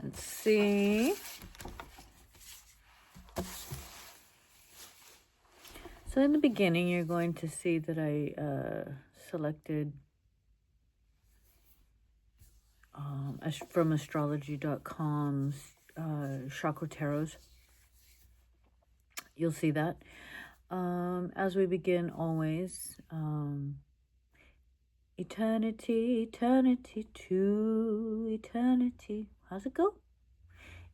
Let's see. So in the beginning, you're going to see that I selected from astrology.com's chakra tarots. You'll see that. As we begin always, eternity, eternity to eternity. How's it go?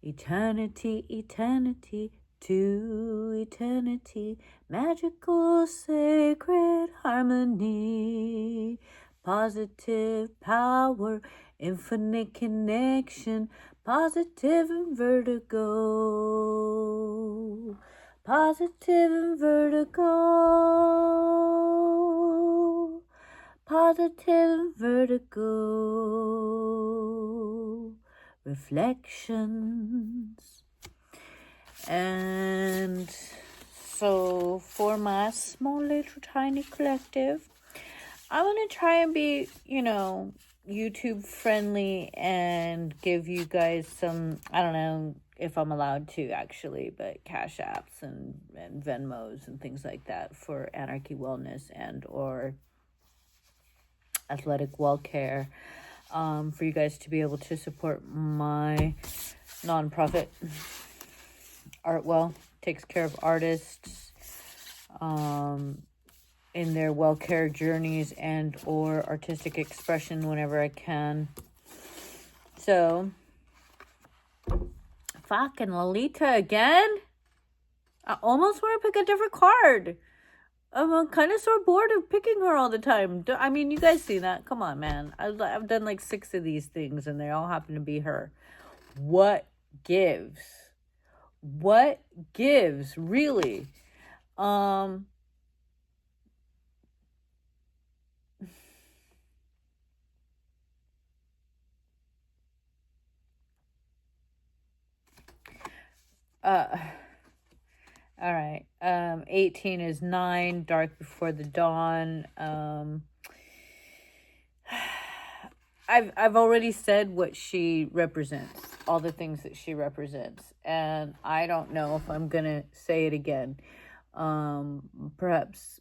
Eternity, eternity to eternity. Magical, sacred harmony. Positive power, infinite connection. Positive and vertigo. Positive and vertigo. Positive and vertigo. Reflections. And so for my small little tiny collective, I want to try and be, YouTube friendly and give you guys some, I don't know if I'm allowed to actually, but Cash Apps and Venmos and things like that for Anarchy Wellness and or Athletic Well Care, for you guys to be able to support my nonprofit. Artwell takes care of artists in their well care journeys and or artistic expression whenever I can. So, fucking Lalita again? I almost want to pick a different card. I'm kind of so bored of picking her all the time. I mean, you guys see that? Come on, man. I've done like 6 of these things and they all happen to be her. What gives? What gives? Really? All right. 18 is 9, dark before the dawn. I've already said what she represents, all the things that she represents, and I don't know if I'm gonna say it again. Perhaps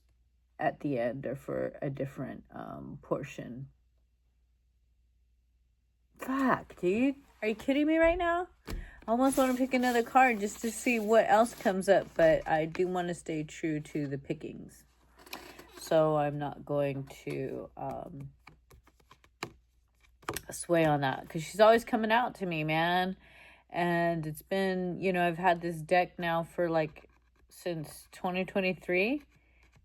at the end or for a different portion. Fuck, dude. Are you kidding me right now? I almost want to pick another card just to see what else comes up, but I do want to stay true to the pickings. So I'm not going to sway on that because she's always coming out to me, man. And it's been, I've had this deck now for since 2023,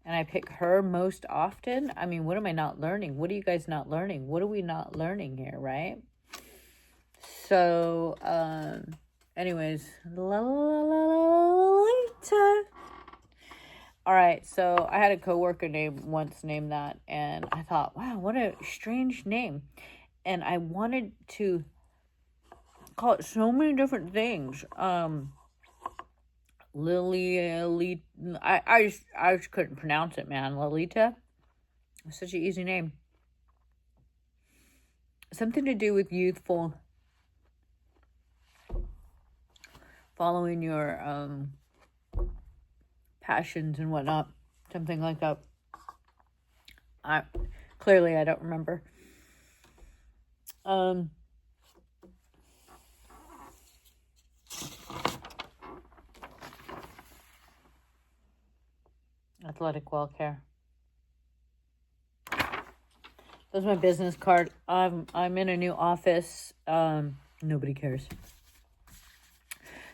and I pick her most often. I mean, what am I not learning? What are you guys not learning? What are we not learning here, right? So, anyways, Lalita. All right, so I had a coworker once named that, and I thought, wow, what a strange name. And I wanted to call it so many different things. Lily, I just couldn't pronounce it, man. Lalita, such an easy name. Something to do with youthful, following your passions and whatnot, something like that. I don't remember. Athletic Well Care. That's my business card. I'm in a new office. Nobody cares.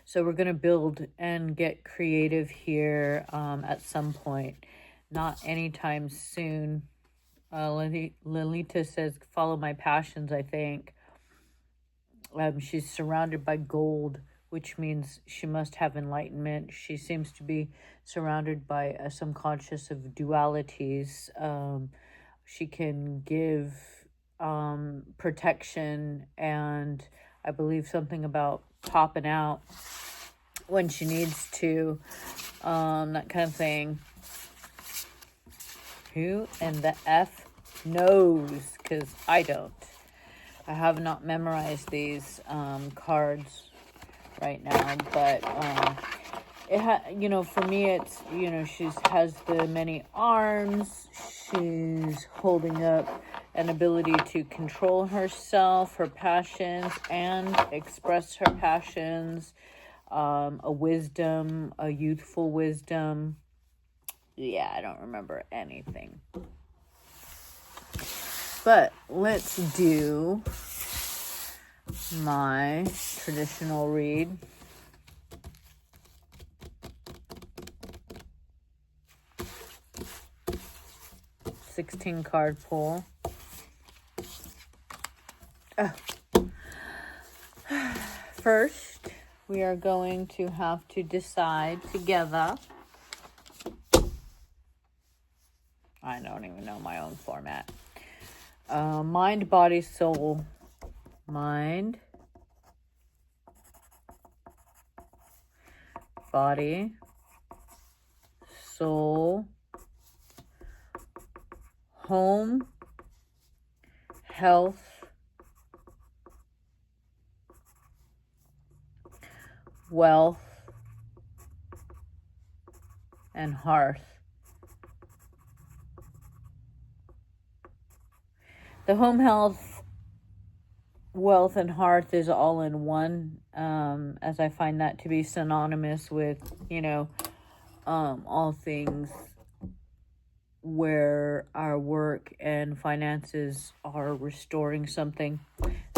So we're gonna build and get creative here at some point. Not anytime soon. Lalita says, follow my passions, I think. She's surrounded by gold, which means she must have enlightenment. She seems to be surrounded by some conscious of dualities. She can give protection and I believe something about popping out when she needs to, that kind of thing. Who in the F knows? Because I don't. I have not memorized these cards right now, but for me, it's, she has the many arms. She's holding up an ability to control herself, her passions, and express her passions. A wisdom, a youthful wisdom. Yeah, I don't remember anything. But let's do my traditional read. $16 card pull. First, we are going to have to decide together. I don't even know my own format. Mind, body, soul. Mind, body, soul, home, health, wealth, and hearth. The home health, wealth, and hearth is all in one, as I find that to be synonymous with, all things where our work and finances are restoring something.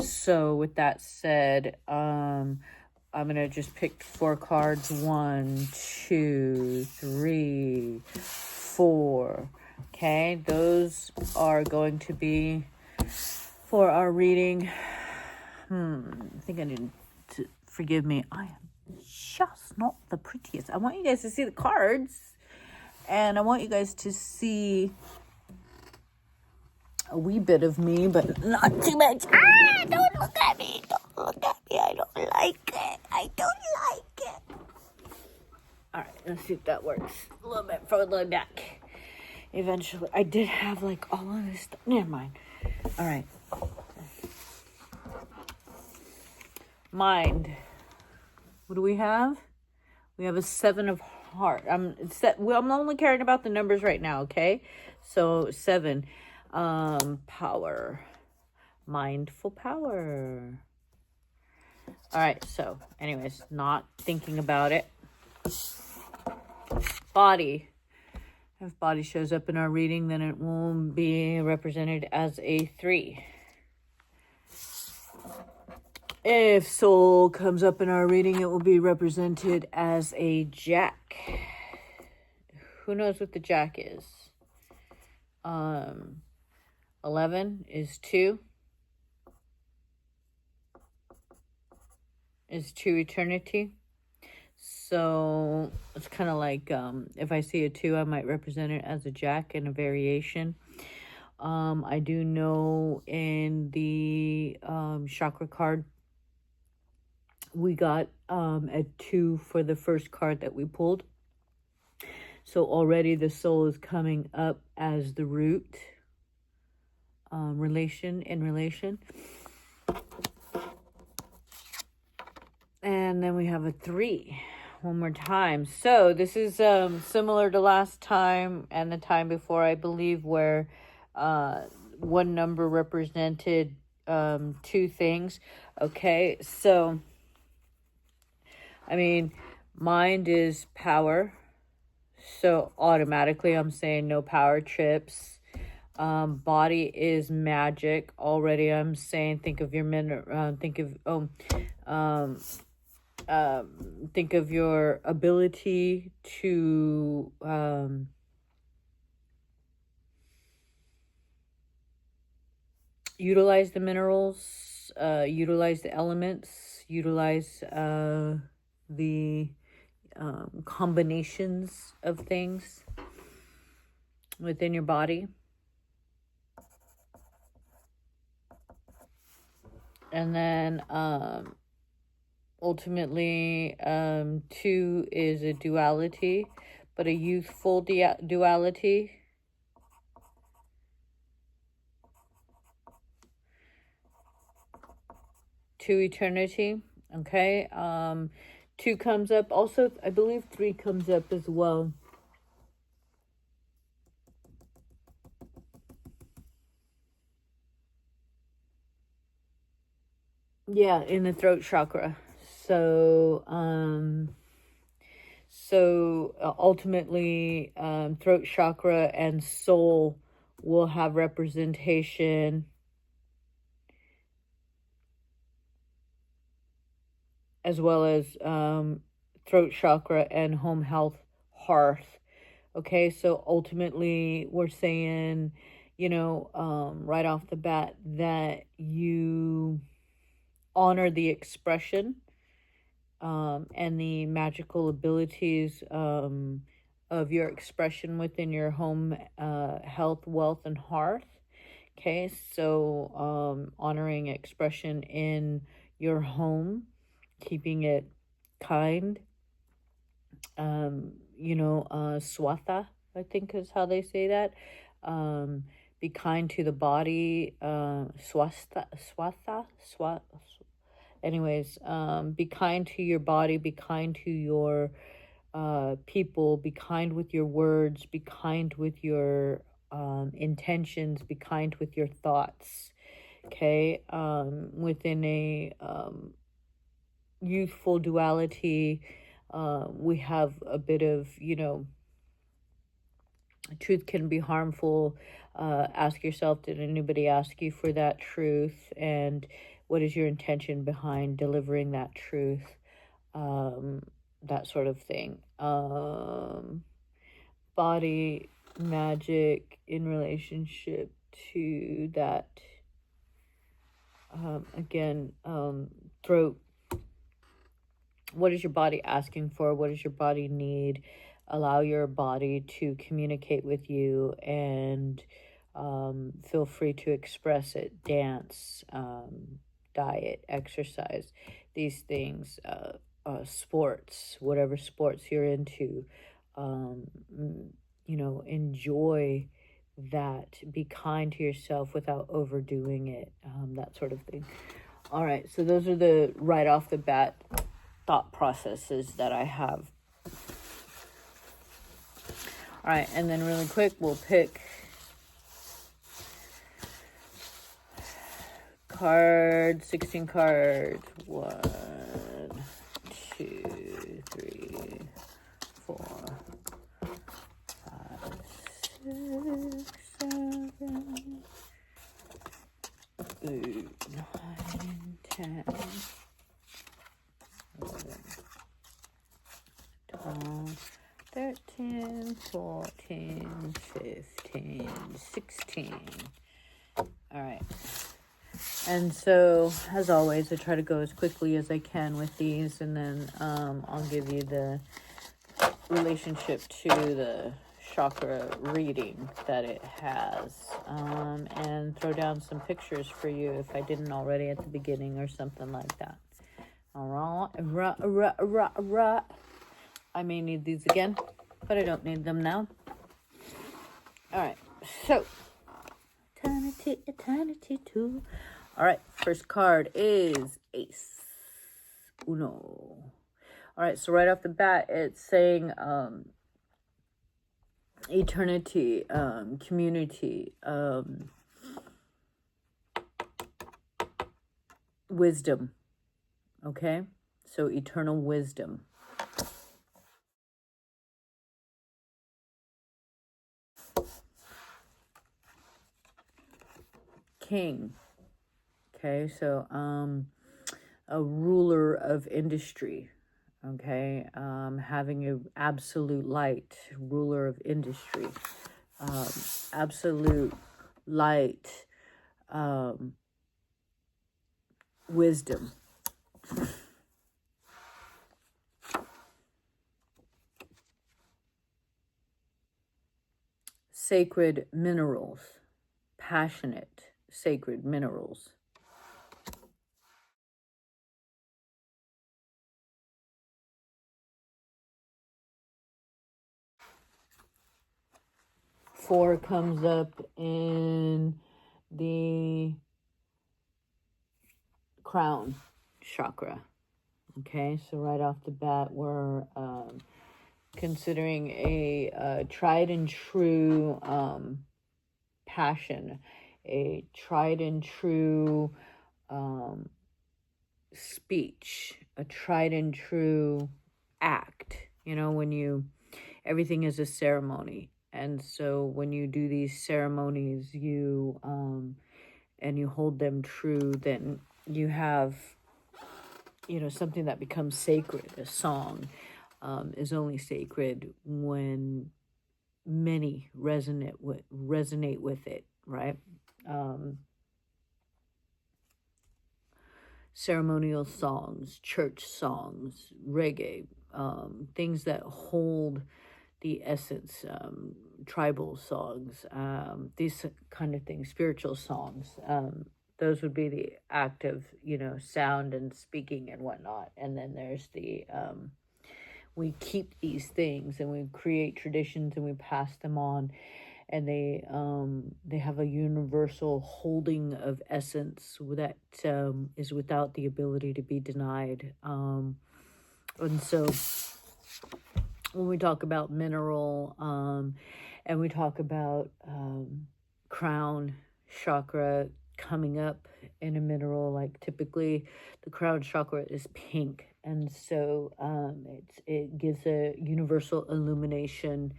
So with that said, I'm going to just pick 4 cards. 1, 2, 3, 4. Okay, those are going to be for our reading. I think I need to forgive me. I am just not the prettiest. I want you guys to see the cards. And I want you guys to see a wee bit of me, but not too much. Don't look at me. Don't look at me. I don't like it. I don't like it. All right, let's see if that works. A little bit forward, a little back. Eventually, I did have all of this stuff. Never mind. All right. Mind. What do we have? We have a 7 of heart. I'm only caring about the numbers right now, okay? So 7. Power. Mindful power. All right, so anyways, not thinking about it. Body. If body shows up in our reading, then it will be represented as a 3. If soul comes up in our reading, it will be represented as a jack. Who knows what the jack is? 11 is 2. Is 2 eternity. So it's kind of like if I see a 2, I might represent it as a jack and a variation. I do know in the chakra card, we got a 2 for the first card that we pulled. So already the soul is coming up as the root relation. And then we have a 3 one more time. So this is similar to last time and the time before, I believe, where one number represented 2 things. Okay, so I mean, mind is power. So automatically I'm saying no power trips. Body is magic. Already I'm saying think of your think of your ability to utilize the minerals, utilize the elements, utilize the combinations of things within your body. And then ultimately 2 is a duality, but a youthful duality. to eternity. Okay. 2 comes up. Also, I believe 3 comes up as well. Yeah, in the throat chakra. So, ultimately, throat chakra and soul will have representation, as well as throat chakra and home health hearth. Okay, so ultimately, we're saying, right off the bat, that you honor the expression and the magical abilities of your expression within your home health, wealth, and hearth. Okay, so honoring expression in your home, keeping it kind, swatha, I think is how they say that. Be kind to the body, anyways, be kind to your body, be kind to your people, be kind with your words, be kind with your intentions, be kind with your thoughts. Okay, within a youthful duality, we have a bit of, truth can be harmful. Ask yourself, did anybody ask you for that truth? And what is your intention behind delivering that truth? That sort of thing. Body magic in relationship to that. Again, throat. What is your body asking for? What does your body need? Allow your body to communicate with you, and feel free to express it. Dance, diet, exercise, these things, sports, whatever sports you're into, enjoy that. Be kind to yourself without overdoing it, that sort of thing. All right, so those are the right off the bat thought processes that I have. All right, and then really quick, we'll pick cards, 16 cards. 1, 2, 3, 4, 5, 6, 7, 8, 9, 10, 11, 12, 13, 14, 15, 16. All right. And so, as always, I try to go as quickly as I can with these, and then I'll give you the relationship to the chakra reading that it has, and throw down some pictures for you if I didn't already at the beginning or something like that. All right. I may need these again, but I don't need them now. All right, so eternity 2. All right, first card is Ace Uno. All right, so right off the bat, it's saying eternity, community, wisdom. Okay, so eternal wisdom. King. Okay, so a ruler of industry. Okay, having an absolute light, ruler of industry, absolute light, wisdom. Sacred minerals, passionate sacred minerals. Four comes up in the crown. chakra. Okay, so right off the bat, we're considering a tried and true passion, a tried and true speech, a tried and true act. You know, when everything is a ceremony. And so when you do these ceremonies, and you hold them true, then you have, something that becomes sacred. A song is only sacred when many resonate with it, right? Ceremonial songs, church songs, reggae, things that hold the essence, tribal songs, these kind of things, spiritual songs. Those would be the act of, sound and speaking and whatnot. And then there's we keep these things and we create traditions and we pass them on, and they have a universal holding of essence that is without the ability to be denied. And so when we talk about mineral, and we talk about crown chakra coming up in a mineral, like typically the crown chakra is pink, and so it gives a universal illumination.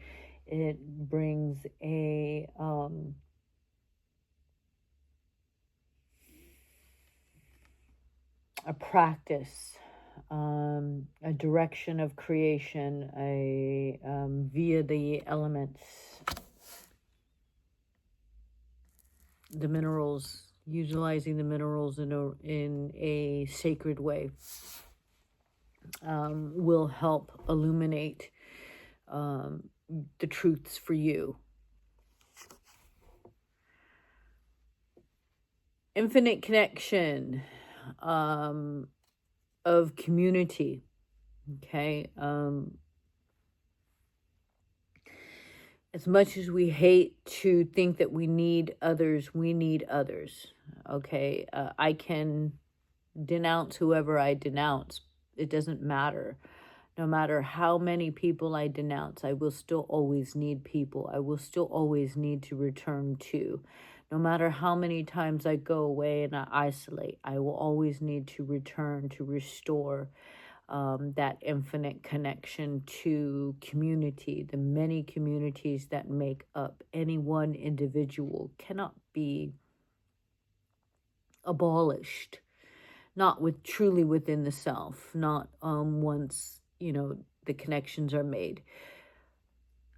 It brings a practice, a direction of creation, via the elements, the minerals, utilizing the minerals in a sacred way, will help illuminate the truths for you. Infinite connection of community. Okay. As much as we hate to think that we need others, we need others. Okay. I can denounce whoever I denounce. It doesn't matter. No matter how many people I denounce, I will still always need people. I will still always need to return to. No matter how many times I go away and I isolate, I will always need to return to restore that infinite connection to community. The many communities that make up any one individual cannot be abolished. Not truly within the self, not once, the connections are made.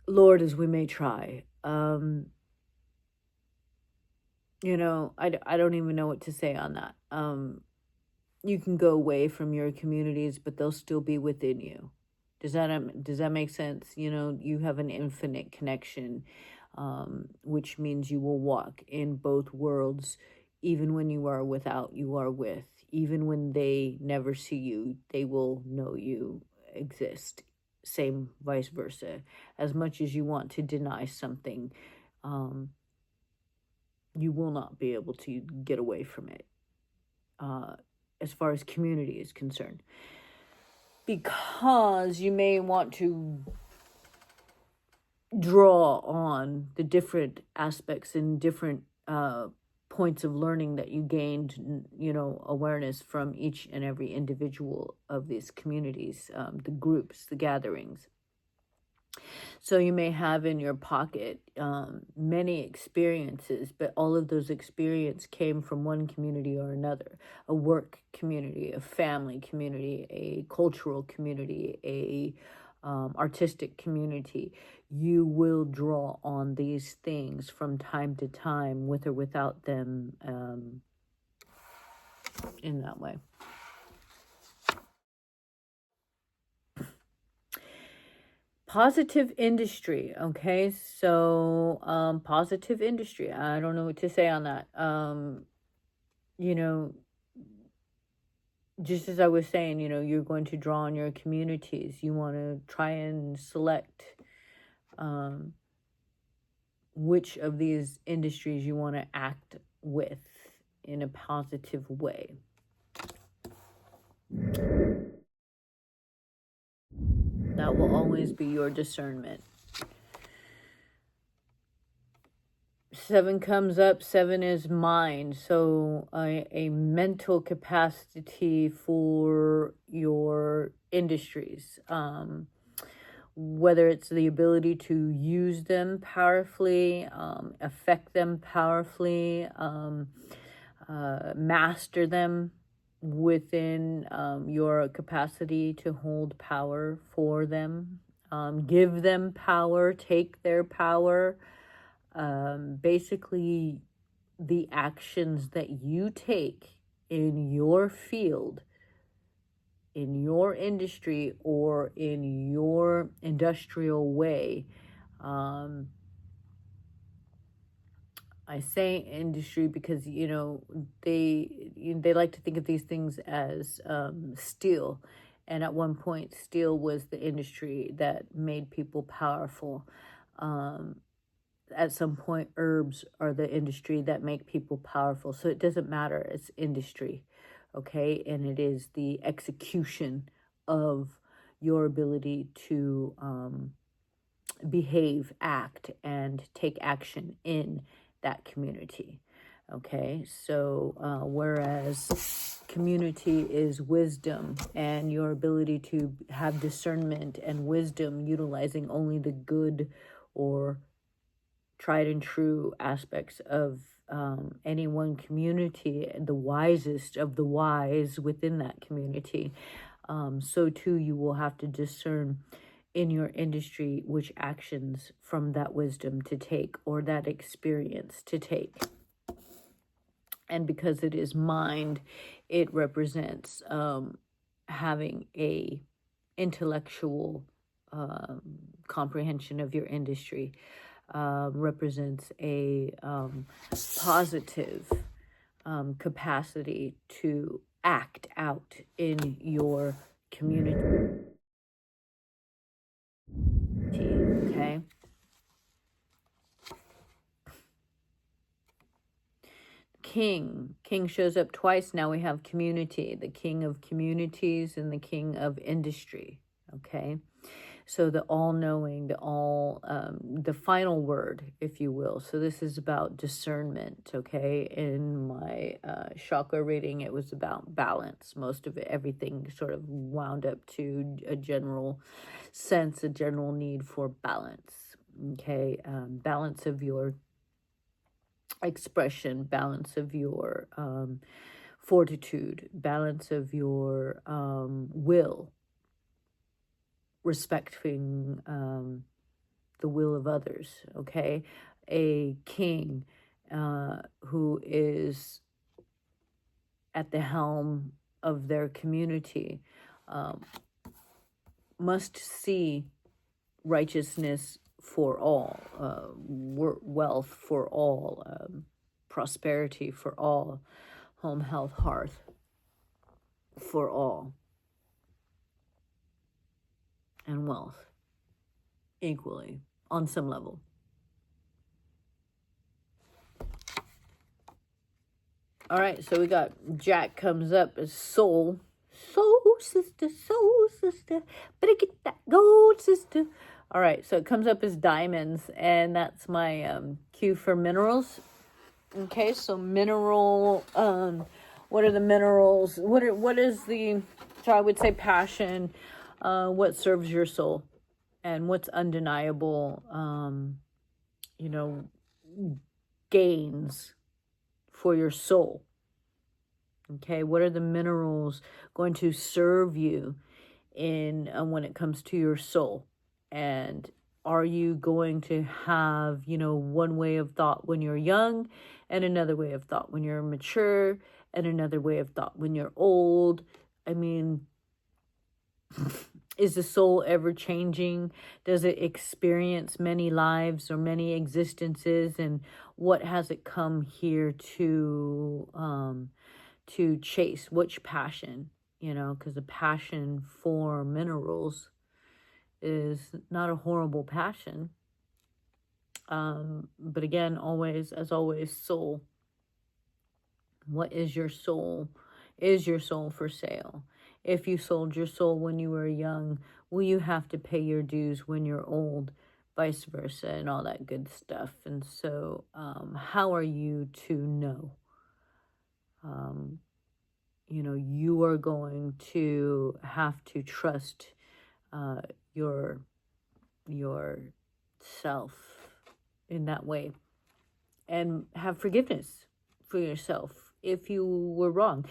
Lord, as we may try, I don't even know what to say on that. You can go away from your communities, but they'll still be within you. Does that make sense? You have an infinite connection, which means you will walk in both worlds. Even when you are without, you are with. Even when they never see you, they will know you exist. Same vice versa. As much as you want to deny something, you will not be able to get away from it, as far as community is concerned. Because you may want to draw on the different aspects and different points of learning that you gained, awareness from each and every individual of these communities, the groups, the gatherings. So you may have in your pocket many experiences, but all of those experiences came from one community or another: a work community, a family community, a cultural community, a artistic community. You will draw on these things from time to time, with or without them, in that way. Positive industry. Okay, so positive industry. I don't know what to say on that. Just as I was saying, you're going to draw on your communities. You want to try and select which of these industries you want to act with in a positive way. That will always be your discernment. 7 comes up. 7 is mind. So a mental capacity for your industries. Whether it's the ability to use them powerfully, affect them powerfully, master them within your capacity to hold power for them, give them power, take their power. Basically, the actions that you take in your field, in your industry, or in your industrial way. I say industry because, you know, they like to think of these things as steel. And at one point, steel was the industry that made people powerful. At some point, herbs are the industry that make people powerful. So it doesn't matter. It's industry, okay? And it is the execution of your ability to behave, act, and take action in that community. Okay, so whereas community is wisdom and your ability to have discernment and wisdom, utilizing only the good or tried and true aspects of any one community, the wisest of the wise within that community. So too, you will have to discern in your industry which actions from that wisdom to take or that experience to take. And because it is mind, it represents having a intellectual comprehension of your industry, represents a positive capacity to act out in your community. Okay. King shows up twice. Now we have community, the king of communities and the king of industry. Okay, so the all-knowing, the final word, if you will. So this is about discernment. Okay, in my chakra reading, it was about balance. Most of it, everything sort of wound up to a general sense, a general need for balance. Okay, balance of your expression, balance of your fortitude, balance of your will, respecting the will of others. Okay, a king who is at the helm of their community must see righteousness for all, wealth for all, prosperity for all, home, health, hearth for all, and wealth equally on some level. All right, so we got Jack comes up as soul. Soul sister, better get that gold, sister. All right, so it comes up as diamonds, and that's my cue for minerals. Okay, so mineral, what are the minerals? What is the, so I would say passion, what serves your soul, and what's undeniable, you know, gains for your soul. Okay, what are the minerals going to serve you in when it comes to your soul? And are you going to have, you know, one way of thought when you're young and another way of thought when you're mature and another way of thought when you're old? I mean, is the soul ever changing? Does it experience many lives or many existences? And what has it come here to chase? Which passion? You know, because the passion for minerals is not a horrible passion. But again, always, as always, soul. What is your soul? Is your soul for sale? If you sold your soul when you were young, will you have to pay your dues when you're old? Vice versa, and all that good stuff. And so, how are you to know? You are going to have to trust your yourself in that way, and have forgiveness for yourself if you were wrong.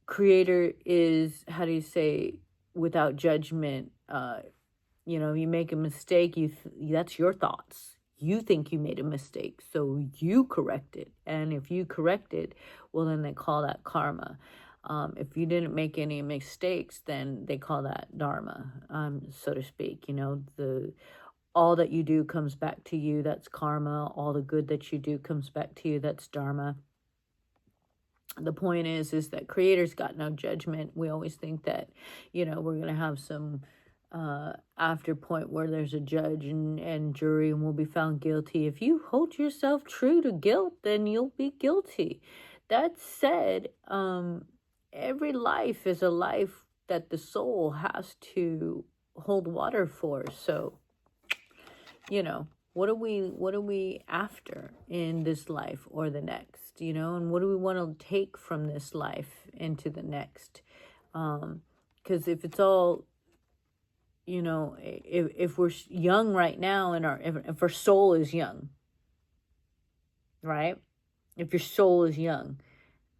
Creator is, how do you say, without judgment. You make a mistake, that's your thoughts. You think you made a mistake, so you correct it. And if you correct it, well, then they call that karma. If you didn't make any mistakes, then they call that dharma, so to speak. All that you do comes back to you, that's karma. All the good that you do comes back to you, that's dharma. The point is that Creator's got no judgment. We always think that, we're going to have some after point where there's a judge and jury and will be found guilty. If you hold yourself true to guilt, then you'll be guilty. That said, every life is a life that the soul has to hold water for. So, what are we after in this life or the next, and what do we want to take from this life into the next? Because if it's all, if we're young right now and if our soul is young, right? If your soul is young,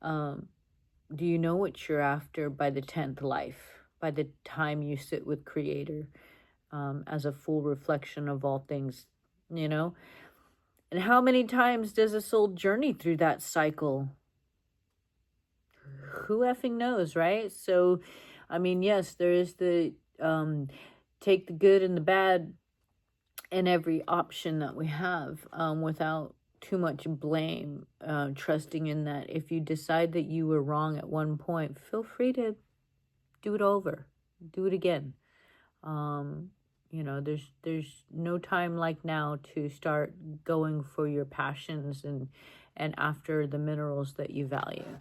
do you know what you're after by the 10th life, by the time you sit with Creator, as a full reflection of all things, And how many times does a soul journey through that cycle? Who effing knows, right? So, yes, there is the take the good and the bad in every option that we have, without too much blame, trusting in that if you decide that you were wrong at one point, feel free to do it over, do it again. There's no time like now to start going for your passions and after the minerals that you value.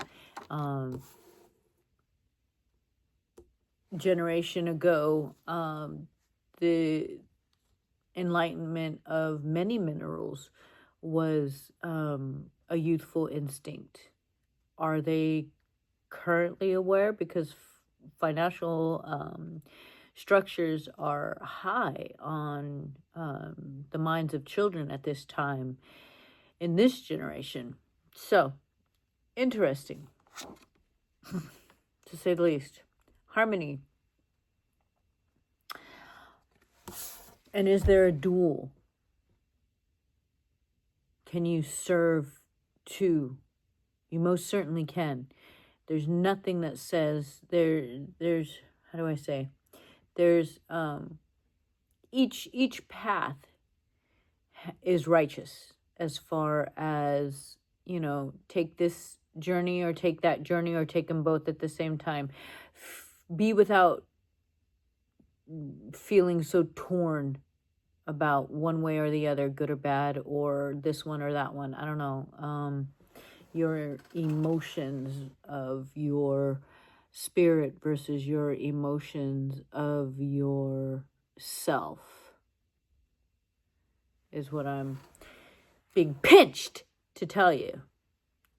Generation ago, the enlightenment of many minerals was a youthful instinct. Are they currently aware? Because financial structures are high on the minds of children at this time in this generation. So, interesting, to say the least. Harmony. And is there a dual? Can you serve two? You most certainly can. There's nothing that says there's, how do I say? There's each path is righteous as far as, take this journey or take that journey or take them both at the same time. Be without feeling so torn about one way or the other, good or bad, or this one or that one. I don't know. Your emotions of your spirit versus your emotions of your self is what I'm being pinched to tell you.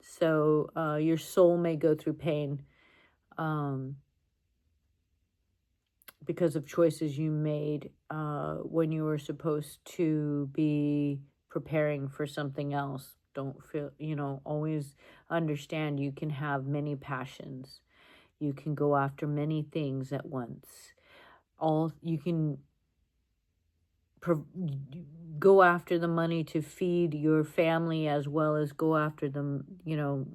So your soul may go through pain because of choices you made when you were supposed to be preparing for something else. Don't feel, always understand you can have many passions. You can go after many things at once. You can go after the money to feed your family as well as go after the,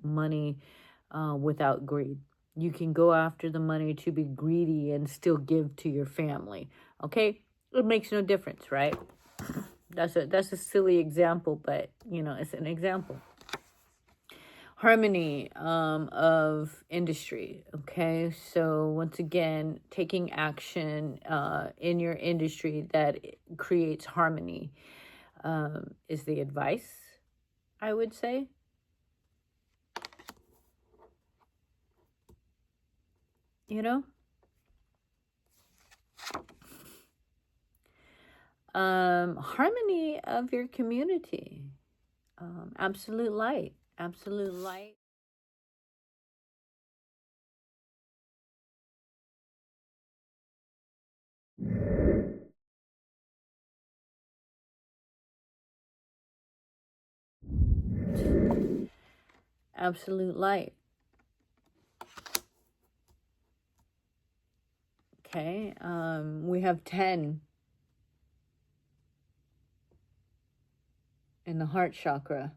money without greed. You can go after the money to be greedy and still give to your family. Okay? It makes no difference, right? That's a silly example, but, it's an example. Harmony of industry, okay? So once again, taking action in your industry that creates harmony is the advice, I would say. Harmony of your community. Absolute light. Absolute light. Absolute light. Okay. We have 10 in the heart chakra.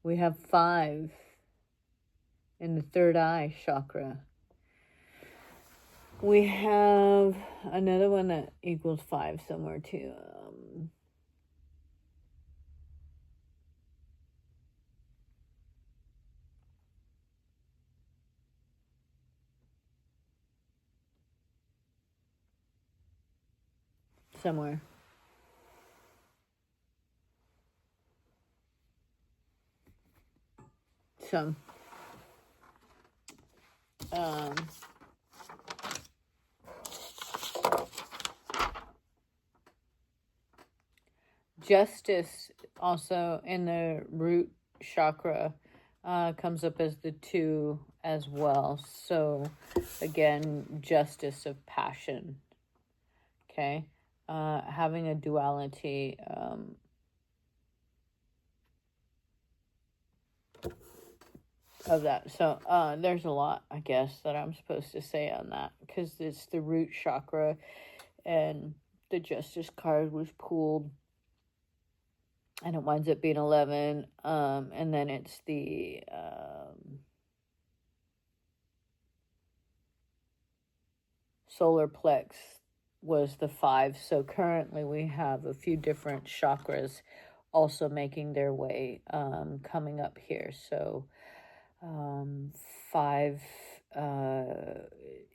We have 5 in the third eye chakra. We have another one that equals 5 somewhere too. Somewhere. Some. Justice also in the root chakra comes up as the 2 as well. So again, justice of passion. Okay. Having a duality. Of that. So there's a lot, I guess, that I'm supposed to say on that, because it's the root chakra and the justice card was pulled and it winds up being 11, and then it's the solar plex was the 5. So currently we have a few different chakras also making their way coming up here. So 5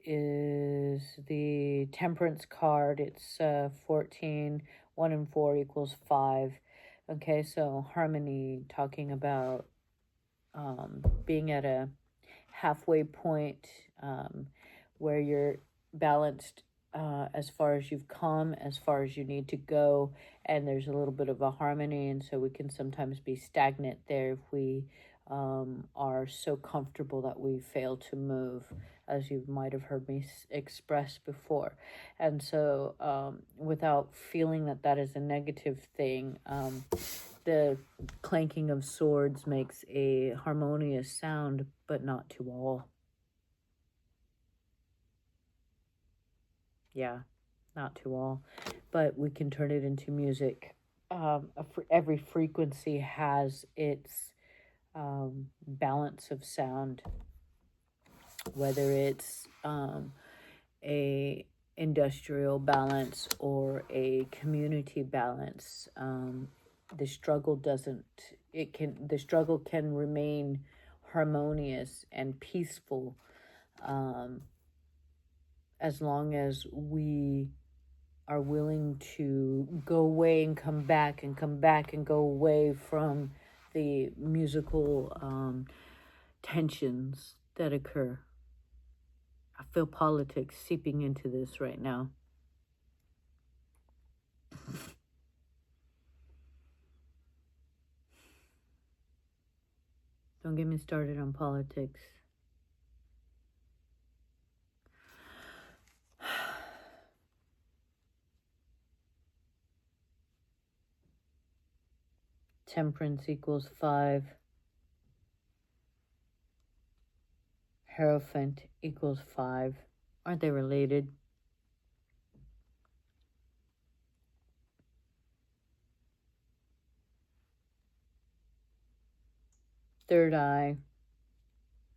is the temperance card. It's 14. 1 and 4 equals 5. Okay, so harmony, talking about being at a halfway point where you're balanced as far as you've come, as far as you need to go, and there's a little bit of a harmony. And so we can sometimes be stagnant there if we are so comfortable that we fail to move, as you might have heard me express before. And so without feeling that that is a negative thing, the clanking of swords makes a harmonious sound, but not to all. Yeah, not to all. But we can turn it into music. Every frequency has its balance of sound, whether it's a industrial balance or a community balance. The struggle can remain harmonious and peaceful as long as we are willing to go away and come back and come back and go away from the musical tensions that occur. I feel politics seeping into this right now. Don't get me started on politics. Temperance equals 5. Hierophant equals 5. Aren't they related? Third eye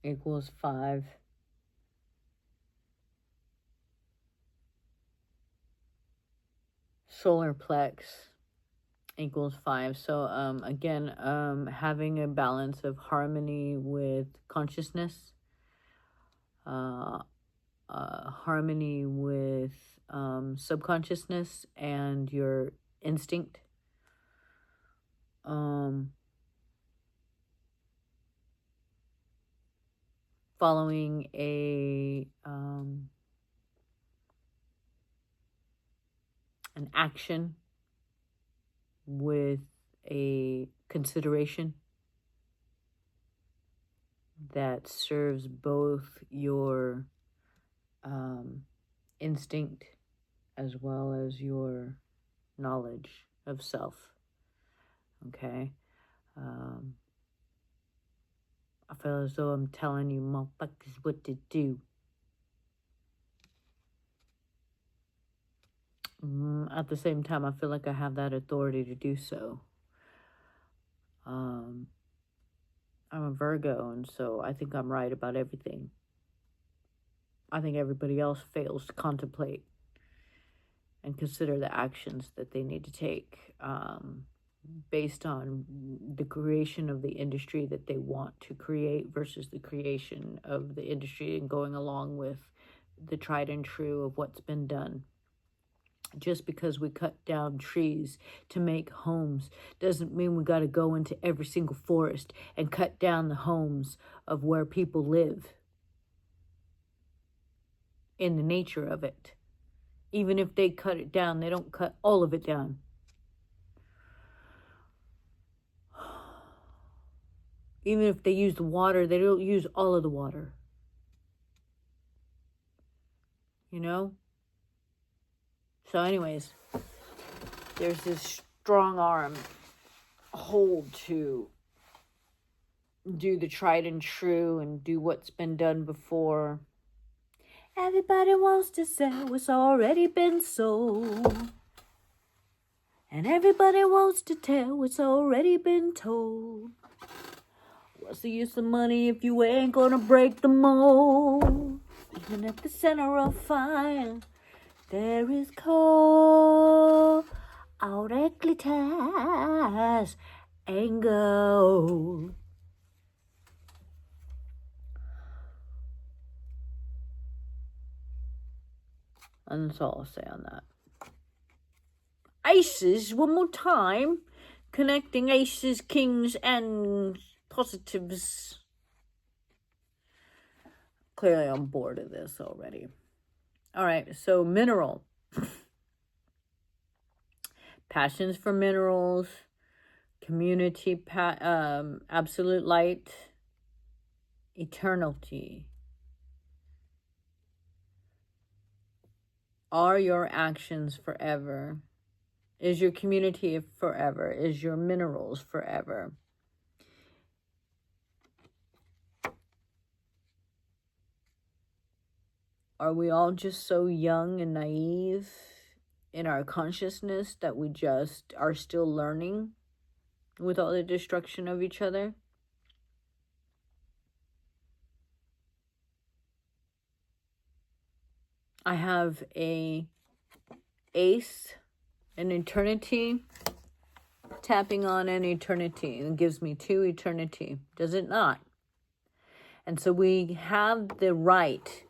equals 5. Solar plex equals 5. So again, having a balance of harmony with consciousness, harmony with subconsciousness and your instinct, following an action with a consideration that serves both your instinct as well as your knowledge of self. Okay? I feel as though I'm telling you motherfuckers what to do. At the same time, I feel like I have that authority to do so. I'm a Virgo, and so I think I'm right about everything. I think everybody else fails to contemplate and consider the actions that they need to take based on the creation of the industry that they want to create versus the creation of the industry and going along with the tried and true of what's been done. Just because we cut down trees to make homes doesn't mean we got to go into every single forest and cut down the homes of where people live in the nature of it. Even if they cut it down, they don't cut all of it down. Even if they use the water, they don't use all of the water. You know? So anyways, there's this strong arm hold to do the tried and true and do what's been done before. Everybody wants to sell what's already been sold. And everybody wants to tell what's already been told. What's the use of money if you ain't gonna break the mold? Even at the center of fire, there is cold, Aurelitas, and gold. And that's all I'll say on that. Aces, one more time. Connecting aces, kings, and positives. Clearly I'm bored of this already. All right, so mineral. Passions for minerals. Community, absolute light. Eternity. Are your actions forever? Is your community forever? Is your minerals forever? Are we all just so young and naive in our consciousness that we just are still learning with all the destruction of each other? I have a ace, an eternity, tapping on an eternity. It gives me 2 eternity. Does it not? And so we have the right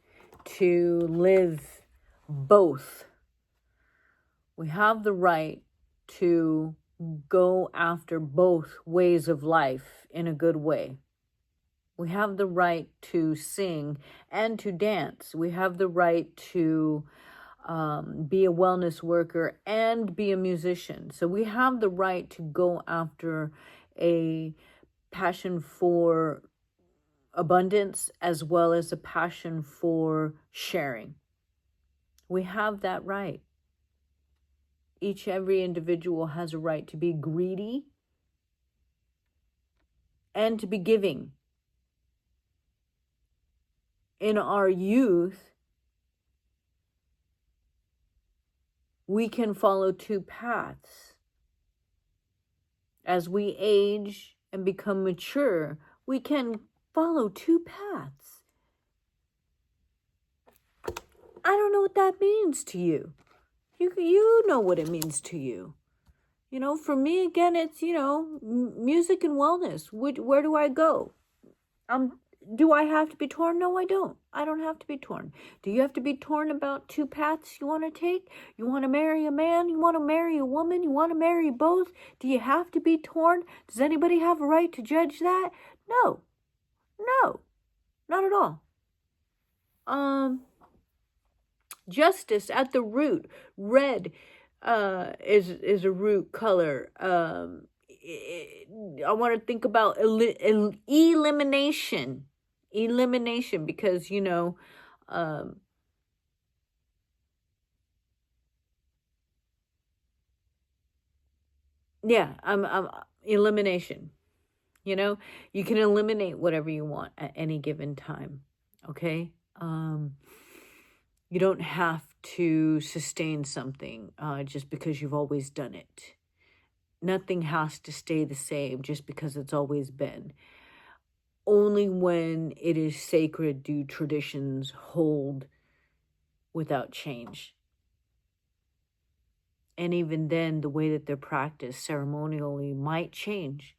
to live both. We have the right to go after both ways of life in a good way. We have the right to sing and to dance. We have the right to be a wellness worker and be a musician. So we have the right to go after a passion for abundance as well as a passion for sharing. We have that right. Every individual has a right to be greedy and to be giving. In our youth, we can follow 2 paths. As we age and become mature, we can follow 2 paths. I don't know what that means to you. You know what it means to you. You know, for me, again, it's, music and wellness. Where do I go? Do I have to be torn? No, I don't. I don't have to be torn. Do you have to be torn about 2 paths you want to take? You want to marry a man? You want to marry a woman? You want to marry both? Do you have to be torn? Does anybody have a right to judge that? No. No. Not at all. Justice at the root. Red. is a root color. I want to think about elimination, because yeah, I'm elimination. You can eliminate whatever you want at any given time. Okay. You don't have to sustain something just because you've always done it. Nothing has to stay the same just because it's always been. Only when it is sacred do traditions hold without change. And even then, the way that they're practiced ceremonially might change.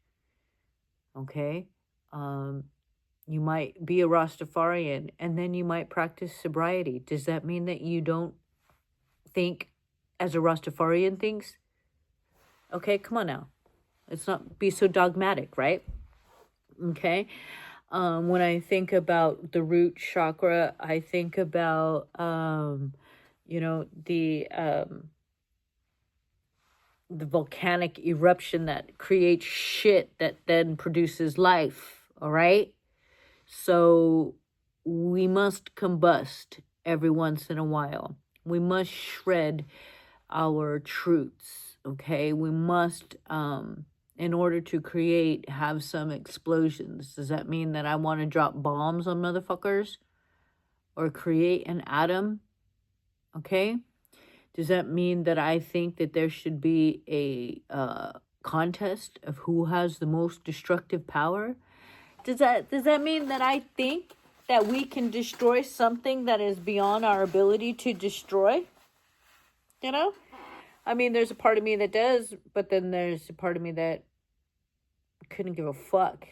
Okay? You might be a Rastafarian and then you might practice sobriety. Does that mean that you don't think as a Rastafarian thinks? Okay, come on now. Let's not be so dogmatic, right? Okay. When I think about the root chakra, I think about, the volcanic eruption that creates shit that then produces life. All right. So we must combust every once in a while. We must shred our truths. Okay. We must, in order to create, have some explosions. Does that mean that I want to drop bombs on motherfuckers or create an atom? Okay. Does that mean that I think that there should be a contest of who has the most destructive power? Does that mean that I think that we can destroy something that is beyond our ability to destroy? I mean, there's a part of me that does, but then there's a part of me that couldn't give a fuck,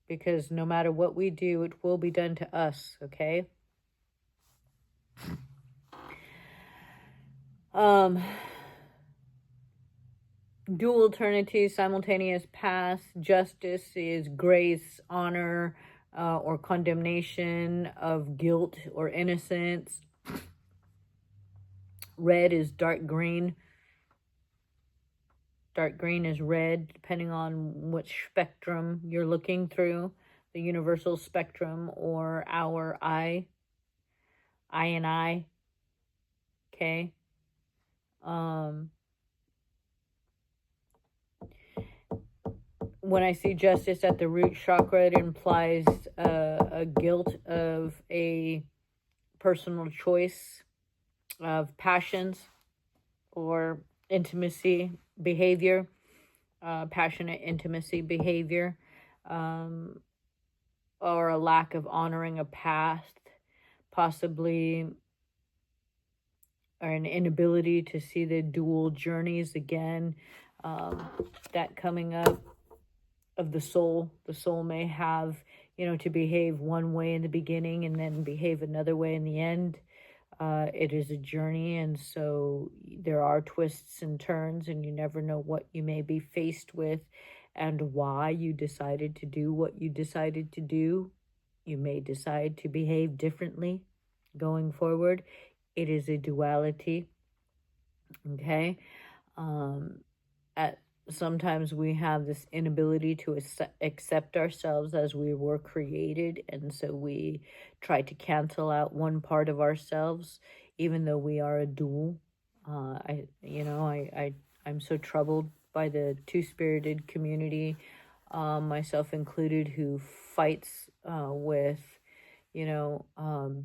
because no matter what we do, it will be done to us. Okay. Dual eternity, simultaneous past. Justice is grace, honor, or condemnation of guilt or innocence. Red is dark green. Dark green is red, depending on which spectrum you're looking through, the universal spectrum or our I and I. Okay. When I see justice at the root chakra, it implies a guilt of a personal choice of passions or intimacy behavior, passionate intimacy behavior, or a lack of honoring a past, possibly, or an inability to see the dual journeys again, that coming up of the soul. The soul may have, to behave one way in the beginning and then behave another way in the end. It is a journey, and so there are twists and turns, and you never know what you may be faced with and why you decided to do what you decided to do. You may decide to behave differently going forward. It is a duality. Okay. Sometimes we have this inability to accept ourselves as we were created, and so we try to cancel out one part of ourselves, even though we are a dual. I'm so troubled by the two-spirited community, myself included, who fights with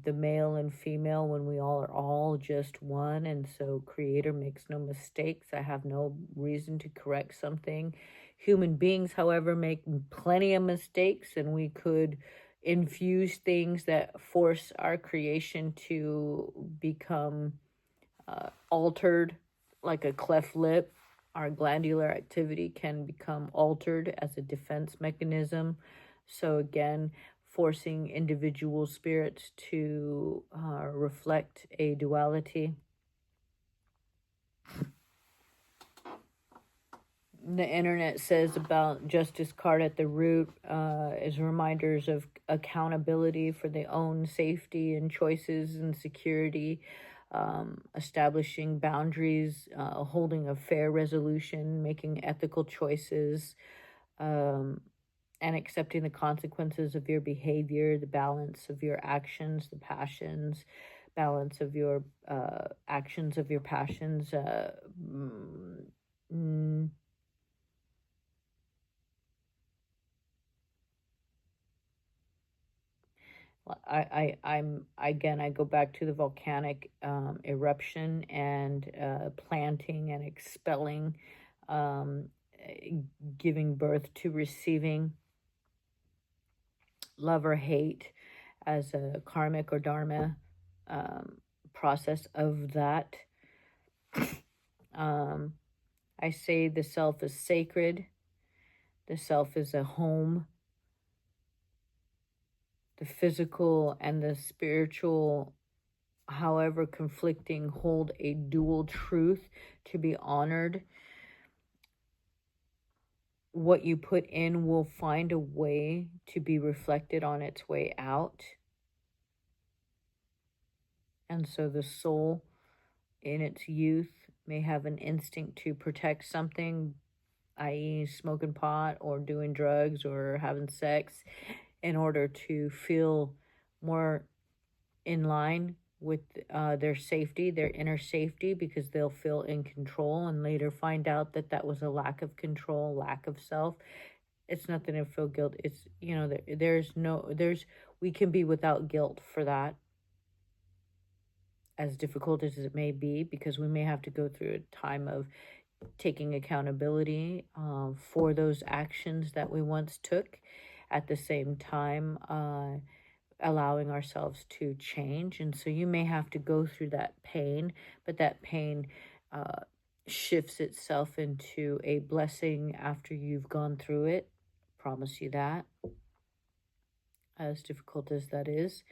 the male and female when we all are all just one. And so creator makes no mistakes. I have no reason to correct something. Human beings, however, make plenty of mistakes, and we could infuse things that force our creation to become altered, like a cleft lip. Our glandular activity can become altered as a defense mechanism. So again, forcing individual spirits to reflect a duality. The internet says about justice card at the root is reminders of accountability for their own safety and choices and security. establishing boundaries, holding a fair resolution, making ethical choices, and accepting the consequences of your behavior, the balance of your actions, the passions, balance of your actions, of your passions. I go back to the volcanic eruption and planting and expelling, giving birth to receiving, love or hate as a karmic or dharma process of that. I say the self is sacred. The self is a home. The physical and the spiritual, however conflicting, hold a dual truth to be honored. What you put in will find a way to be reflected on its way out. And so the soul in its youth may have an instinct to protect something, i.e. smoking pot or doing drugs or having sex, in order to feel more in line with their safety, their inner safety, because they'll feel in control and later find out that that was a lack of control, lack of self. It's nothing to feel guilt. It's, you know, we can be without guilt for that, as difficult as it may be, because we may have to go through a time of taking accountability for those actions that we once took, at the same time allowing ourselves to change. And so you may have to go through that pain, but that pain shifts itself into a blessing after you've gone through it. Promise you that, as difficult as that is.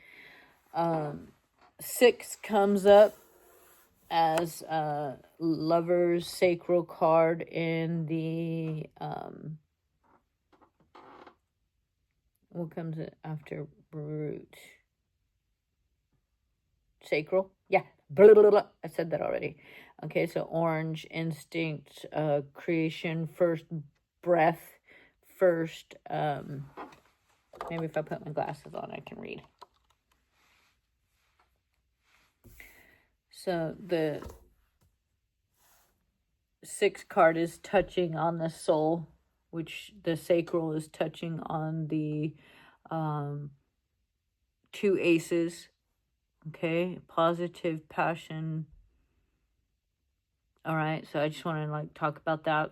6 comes up as Lover's Sacral card in the what comes after Root? Sacral? Yeah. Blah, blah, blah. I said that already. Okay, so orange, instinct, creation, first breath, first, maybe if I put my glasses on, I can read. So the 6 card is touching on the soul, which the sacral is touching on the 2 aces. Okay, positive passion. All right, so I just want to talk about that.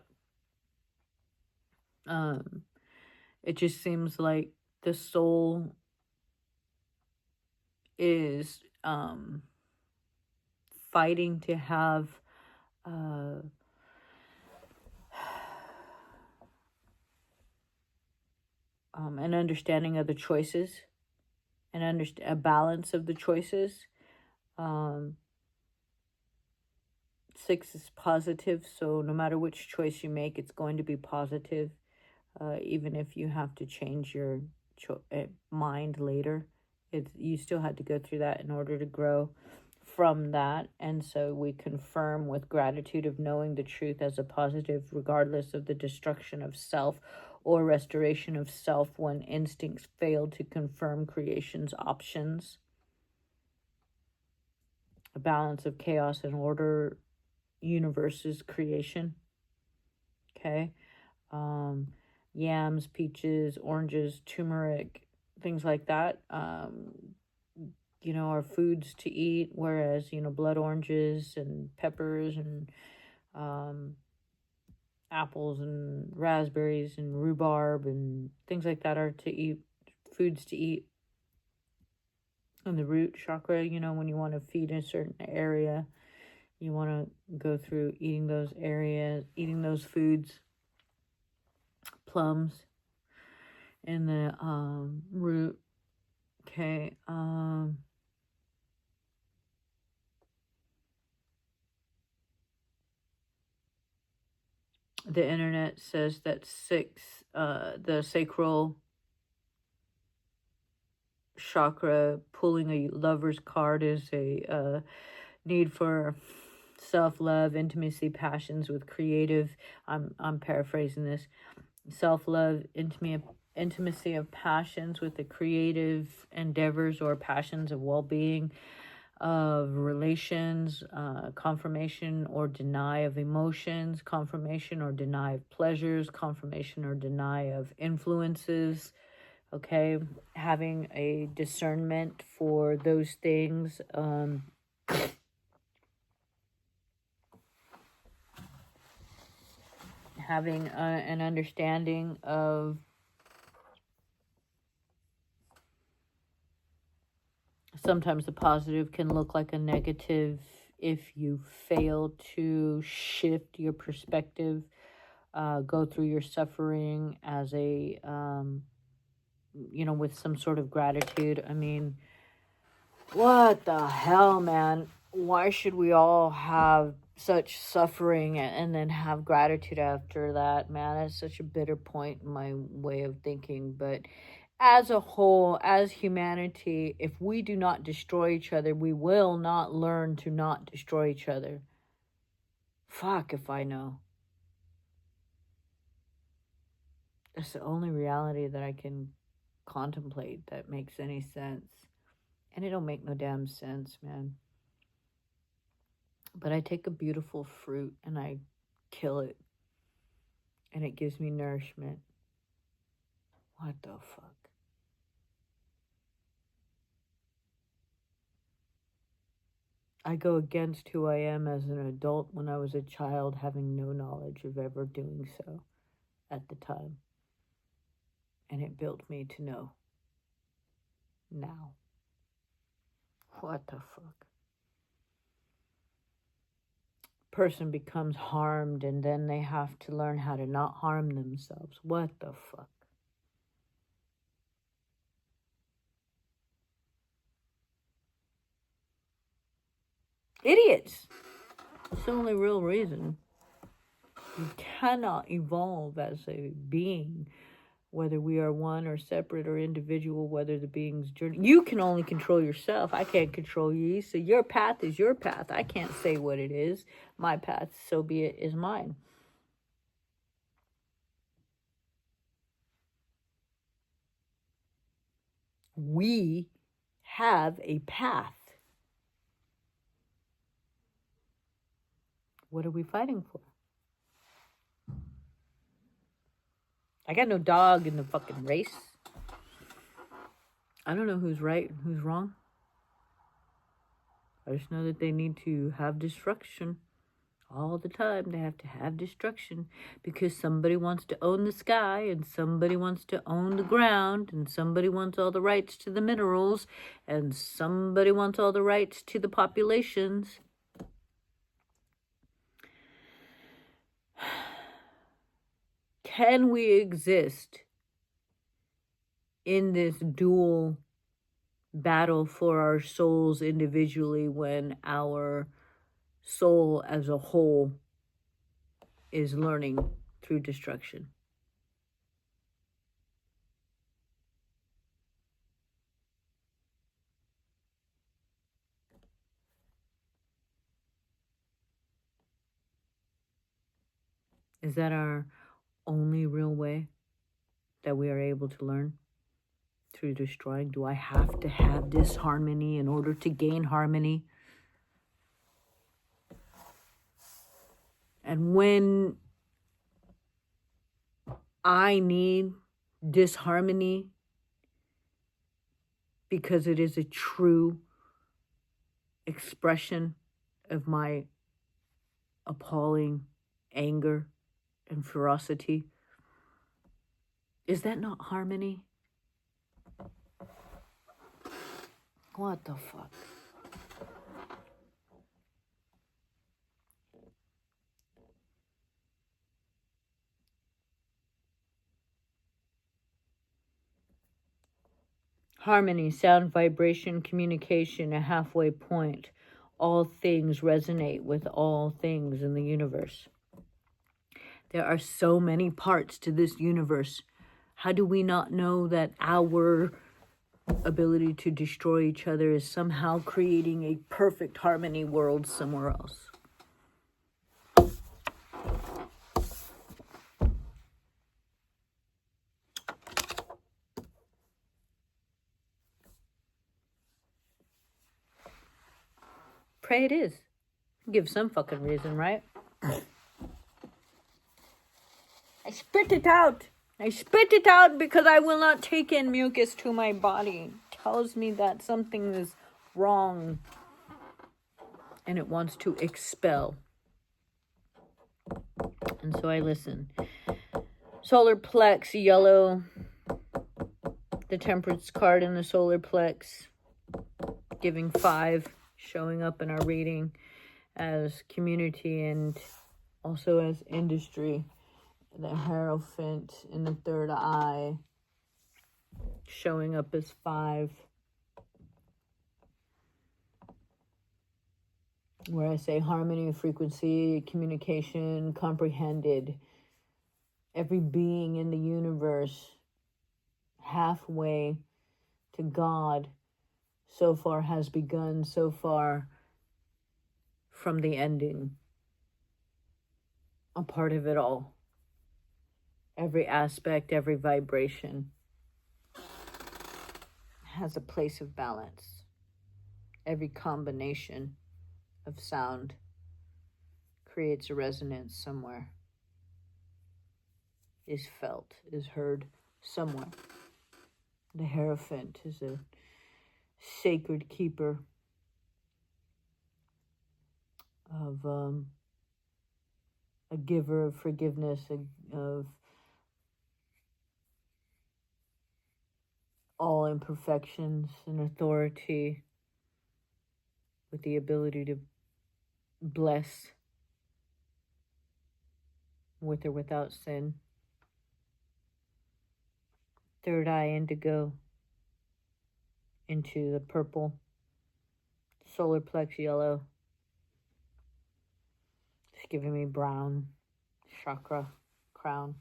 It just seems like the soul is fighting to have an understanding of the choices, and a balance of the choices. 6 is positive, so no matter which choice you make, it's going to be positive, even if you have to change your mind later. You still had to go through that in order to grow from that. And so we confirm with gratitude of knowing the truth as a positive, regardless of the destruction of self or restoration of self when instincts fail to confirm creation's options. A balance of chaos and order, universe's creation. Okay. Yams, peaches, oranges, turmeric, things like that, are foods to eat, whereas, blood oranges and peppers and apples and raspberries and rhubarb and things like that are to eat, foods to eat. And the root chakra, when you want to feed a certain area, you want to go through eating those areas, eating those foods. Plums in the root. Okay. The internet says that 6, the sacral chakra, pulling a lover's card is a need for self-love, intimacy, passions with creative, I'm paraphrasing this, self-love, intimacy of passions with the creative endeavors or passions of well-being, of relations, confirmation or deny of emotions, confirmation or deny of pleasures, confirmation or deny of influences. Okay, having a discernment for those things. Having an understanding of sometimes the positive can look like a negative if you fail to shift your perspective, go through your suffering as a, with some sort of gratitude. I mean, what the hell, man? Why should we all have such suffering and then have gratitude after that, man? It's such a bitter point in my way of thinking. But as a whole, as humanity, if we do not destroy each other, we will not learn to not destroy each other. Fuck if I know. It's the only reality that I can contemplate that makes any sense. And it don't make no damn sense, man. But I take a beautiful fruit and I kill it. And it gives me nourishment. What the fuck? I go against who I am as an adult when I was a child, having no knowledge of ever doing so at the time. And it built me to know now. What the fuck? Person becomes harmed and then they have to learn how to not harm themselves. What the fuck? Idiots! It's the only real reason. You cannot evolve as a being, whether we are one or separate or individual, whether the being's journey. You can only control yourself. I can't control you. So your path is your path. I can't say what it is. My path, so be it, is mine. We have a path. What are we fighting for? I got no dog in the fucking race. I don't know who's right and who's wrong. I just know that they need to have destruction all the time. They have to have destruction because somebody wants to own the sky and somebody wants to own the ground and somebody wants all the rights to the minerals and somebody wants all the rights to the populations. Can we exist in this dual battle for our souls individually when our soul as a whole is learning through destruction? Is that our only real way that we are able to learn? Through destroying? Do I have to have disharmony in order to gain harmony? And when I need disharmony because it is a true expression of my appalling anger and ferocity, is that not harmony? What the fuck? Harmony, sound, vibration, communication, a halfway point. All things resonate with all things in the universe. There are so many parts to this universe. How do we not know that our ability to destroy each other is somehow creating a perfect harmony world somewhere else. Pray it is. Give some fucking reason, right? I spit it out. I spit it out because I will not take in mucus to my body. It tells me that something is wrong and it wants to expel. And so I listen. Solar Plex, yellow. The Temperance card in the Solar Plex, giving 5, showing up in our reading as community and also as industry. The Hierophant in the third eye, showing up as 5. Where I say harmony, frequency, communication, comprehended. Every being in the universe, halfway to God, so far has begun, so far from the ending. A part of it all. Every aspect, every vibration has a place of balance. Every combination of sound creates a resonance somewhere, is felt, is heard somewhere. The Hierophant is a sacred keeper of a giver of forgiveness, of all imperfections, and authority with the ability to bless with or without sin. Third eye, indigo, into the purple. Solar Plex, yellow. It's giving me brown. Chakra, crown.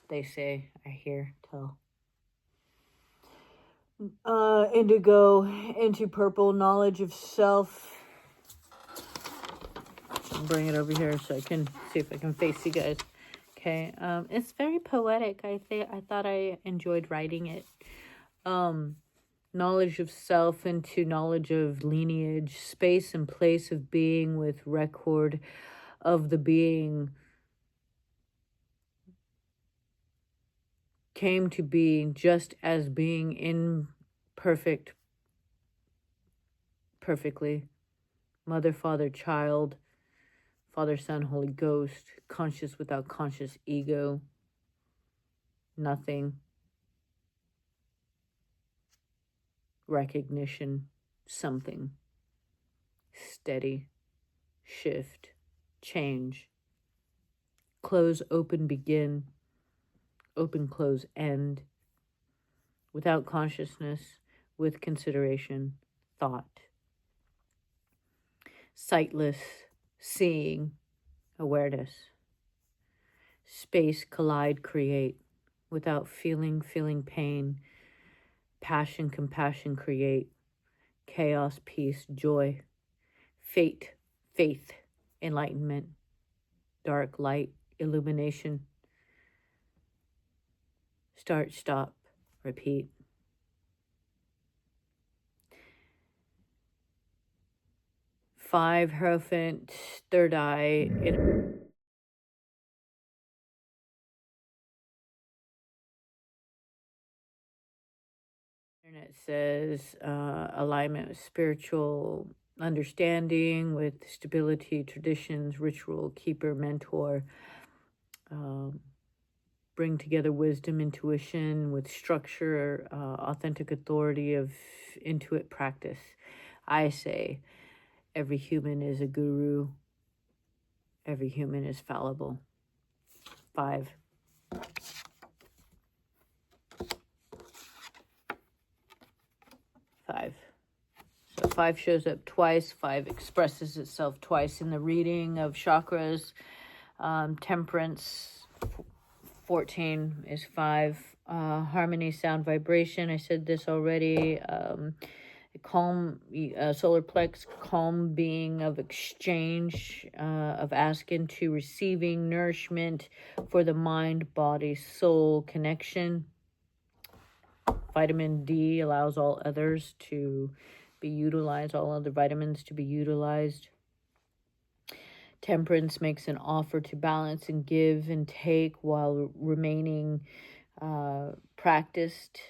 They say, I hear, tell. Indigo into purple, knowledge of self. I'll bring it over here so I can see if I can face you guys. Okay, it's very poetic. I thought I enjoyed writing it. Knowledge of self into knowledge of lineage, space and place of being with record of the being came to being just as being perfectly. Mother, Father, Child, Father, Son, Holy Ghost, conscious without conscious ego, nothing, recognition, something, steady, shift, change, close, open, begin, open, close, end, without consciousness, with consideration, thought, sightless, seeing, awareness, space, collide, create, without feeling pain, passion, compassion, create, chaos, peace, joy, fate, faith, enlightenment, dark, light, illumination, start, stop, repeat. Five, Hierophant, third eye. Internet says alignment with spiritual understanding, with stability, traditions, ritual, keeper, mentor. Bring together wisdom, intuition with structure, authentic authority of intuit practice. I say every human is a guru. Every human is fallible. 5. So 5 shows up twice. 5 expresses itself twice in the reading of chakras. Temperance 14 is 5. harmony, sound, vibration. I said this already. Calm, solar plex, calm being of exchange, of asking to receiving, nourishment for the mind, body, soul connection. Vitamin D allows all others to be utilized, all other vitamins to be utilized. Temperance makes an offer to balance and give and take while remaining practiced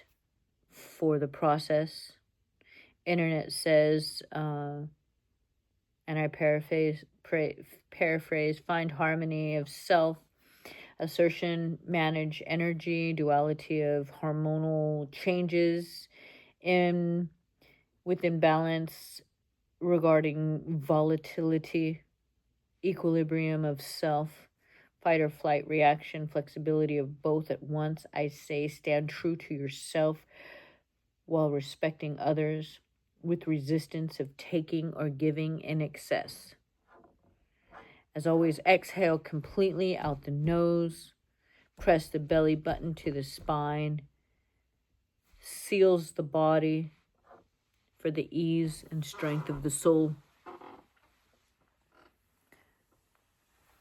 for the process. Internet says, and I paraphrase, find harmony of self, assertion, manage energy, duality of hormonal changes within balance regarding volatility, equilibrium of self, fight or flight reaction, flexibility of both at once. I say stand true to yourself while respecting others, with resistance of taking or giving in excess. As always, exhale completely out the nose. Press the belly button to the spine. Seals the body for the ease and strength of the soul.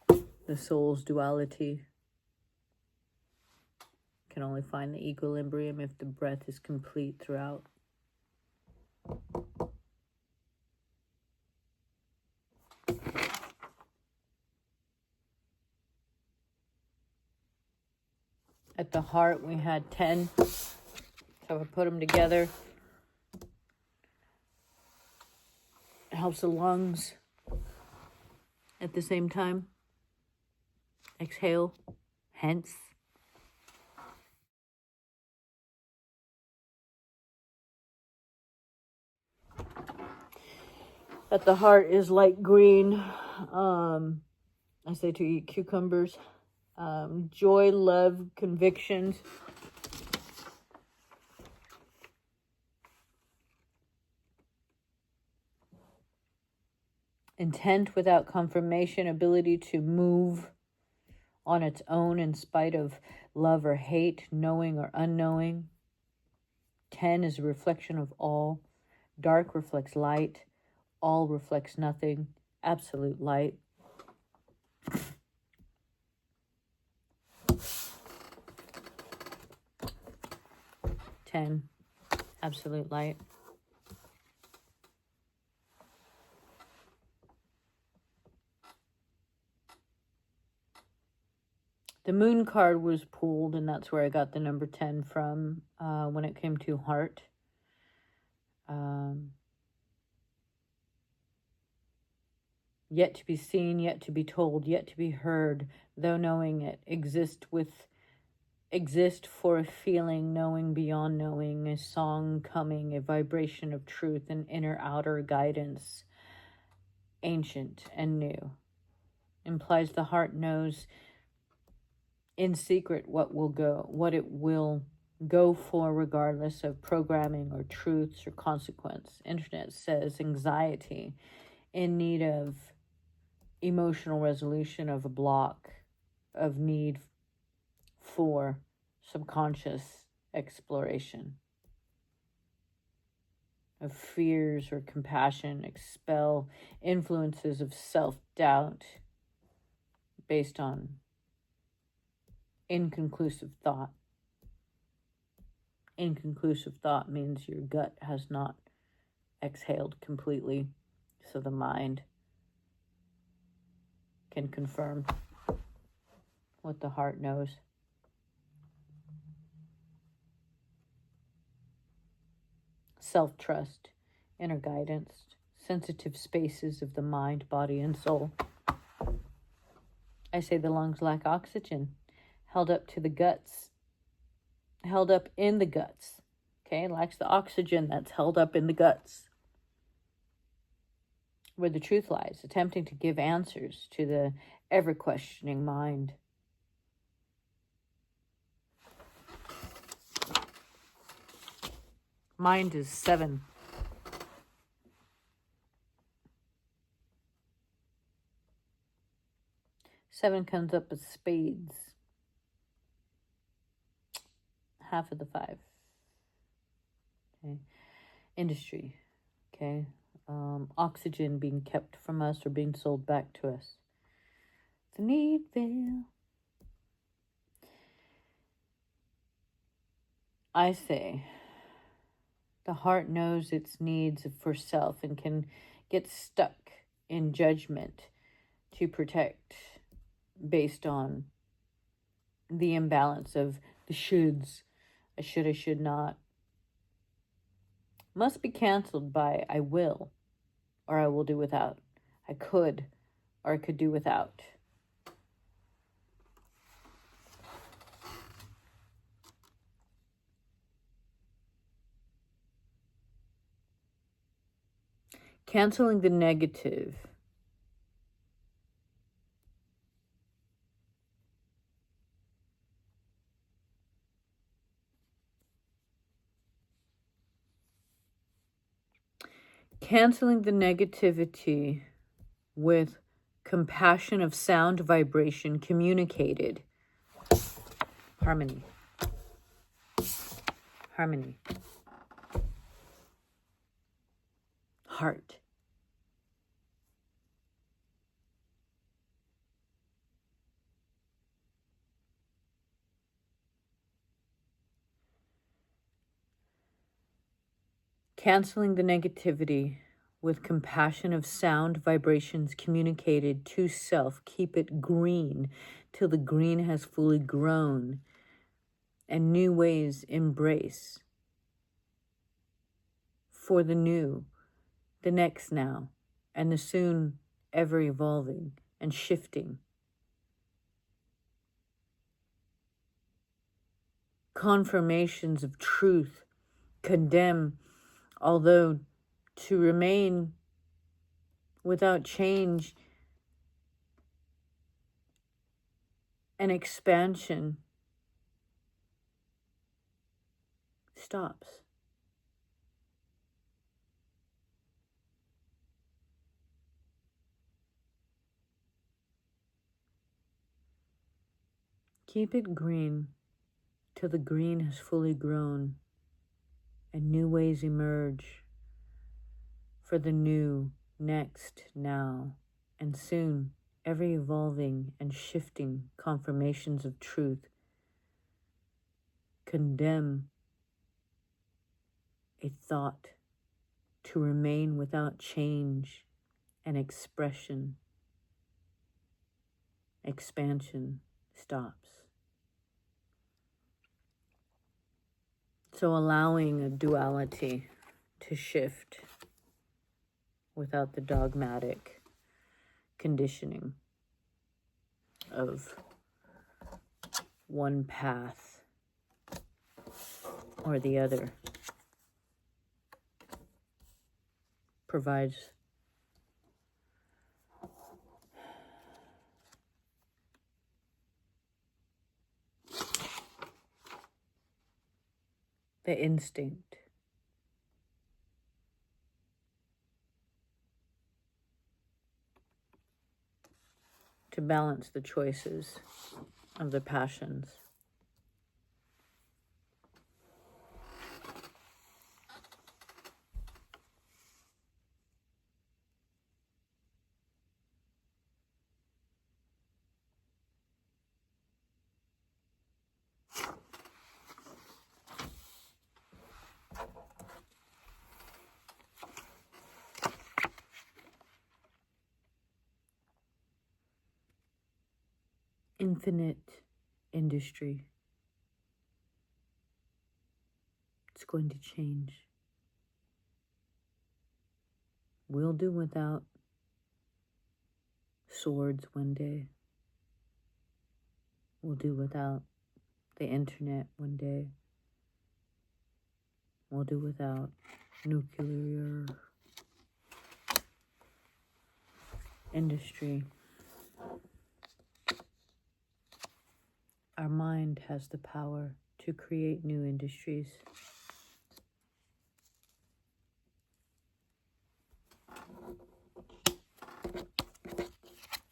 The soul's duality can only find the equilibrium if the breath is complete throughout. At the heart, we had 10. So I put them together. It helps the lungs at the same time. Exhale, hence. At the heart is light green. I say to eat cucumbers. Joy, love, convictions. Intent without confirmation, ability to move on its own in spite of love or hate, knowing or unknowing. 10 is a reflection of all. Dark reflects light. All reflects nothing. Absolute light. Ten, absolute light. The moon card was pulled, and that's where I got the number 10 from when it came to heart. Yet to be seen, yet to be told, yet to be heard, though knowing it, exist for a feeling, knowing beyond knowing, a song coming, a vibration of truth, an inner outer guidance, ancient and new. Implies the heart knows in secret what it will go for, regardless of programming or truths or consequence. Internet says anxiety, in need of emotional resolution of a block, of need for subconscious exploration, of fears or compassion, expel influences of self-doubt based on inconclusive thought. Inconclusive thought means your gut has not exhaled completely, so the mind can confirm what the heart knows. Self-trust, inner guidance, sensitive spaces of the mind, body, and soul. I say the lungs lack oxygen, held up to the guts, held up in the guts. Okay, lacks the oxygen that's held up in the guts, where the truth lies, attempting to give answers to the ever-questioning mind. Mind is 7. Seven comes up as spades. half of the 5. Okay. Industry. Okay. Oxygen being kept from us or being sold back to us. It's a need veil. I say, the heart knows its needs for self and can get stuck in judgment to protect based on the imbalance of the shoulds. I should not. Must be canceled by I will, or I will do without. I could, or I could do without. Canceling the negative. Canceling the negativity with compassion of sound vibration communicated. Harmony. Harmony. Heart. Canceling the negativity with compassion of sound vibrations communicated to self. Keep it green till the green has fully grown and new ways embrace. For the new, the next now, and the soon ever evolving and shifting. Confirmations of truth condemn, although to remain without change and expansion stops. Keep it green till the green has fully grown and new ways emerge for the new, next, now, and soon ever evolving and shifting confirmations of truth condemn a thought to remain without change and expression. Expansion stops. So allowing a duality to shift without the dogmatic conditioning of one path or the other provides the instinct to balance the choices of the passions. Infinite industry. It's going to change. We'll do without swords one day. We'll do without the internet one day. We'll do without nuclear industry. Our mind has the power to create new industries.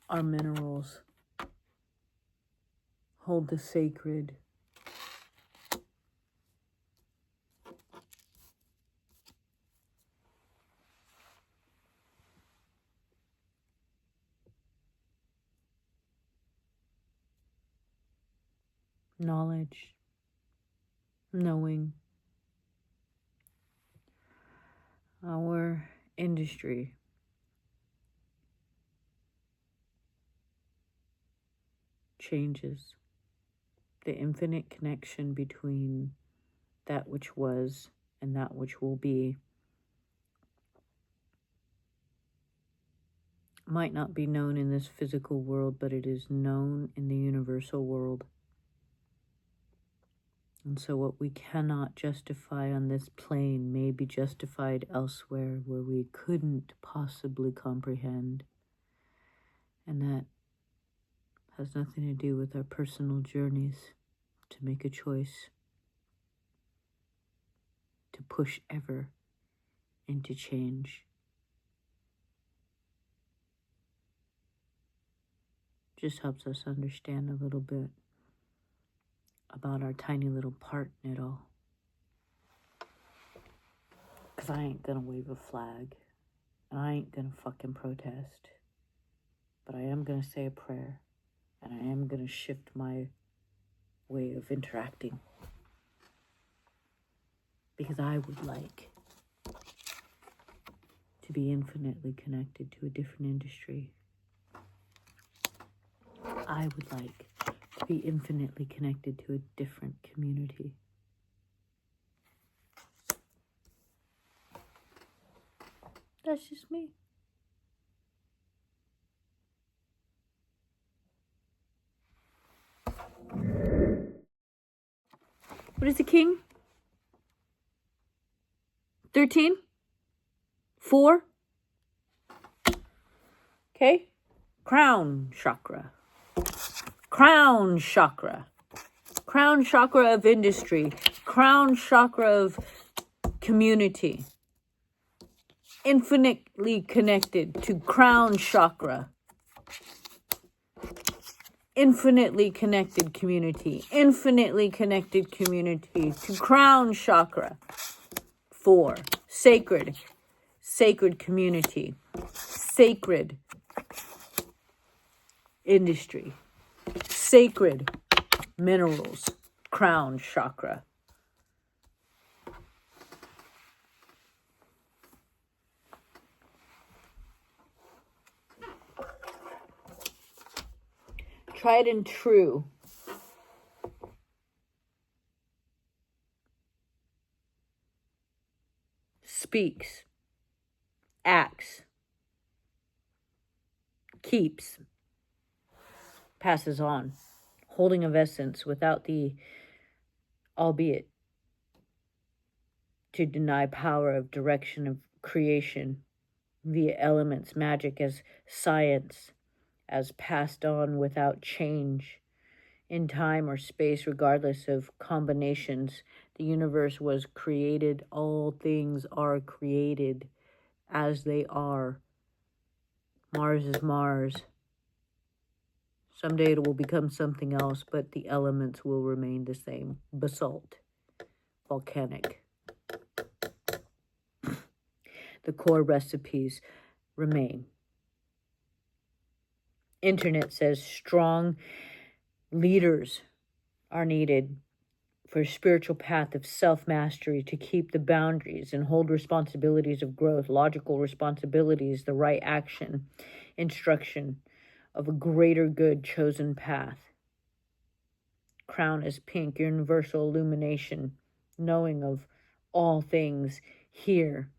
Our minerals hold the sacred knowledge, knowing. Our industry changes. The infinite connection between that which was and that which will be might not be known in this physical world, but it is known in the universal world. And so what we cannot justify on this plane may be justified elsewhere where we couldn't possibly comprehend. And that has nothing to do with our personal journeys to make a choice to push ever into change. Just helps us understand a little bit about our tiny little part in it all. Because I ain't gonna wave a flag, and I ain't gonna fucking protest, but I am gonna say a prayer, and I am gonna shift my way of interacting. Because I would like to be infinitely connected to a different industry. I would like to be infinitely connected to a different community. That's just me. What is the king? 13? 4? Okay. Crown chakra. Crown chakra. Crown chakra of industry. Crown chakra of community. Infinitely connected to crown chakra. Infinitely connected community. Infinitely connected community to crown chakra. 4. Sacred. Sacred community. Sacred industry. Sacred minerals. Crown chakra. Tried and true. Speaks. Acts. Keeps. Passes on. Holding of essence without the albeit to deny power of direction of creation via elements, magic as science, as passed on without change in time or space, regardless of combinations. The universe was created. All things are created as they are. Mars is Mars. Someday it will become something else, but the elements will remain the same. Basalt, volcanic. The core recipes remain. Internet says strong leaders are needed for a spiritual path of self-mastery to keep the boundaries and hold responsibilities of growth, logical responsibilities, the right action, instruction of a greater good chosen path. Crown is pink, universal illumination, knowing of all things here,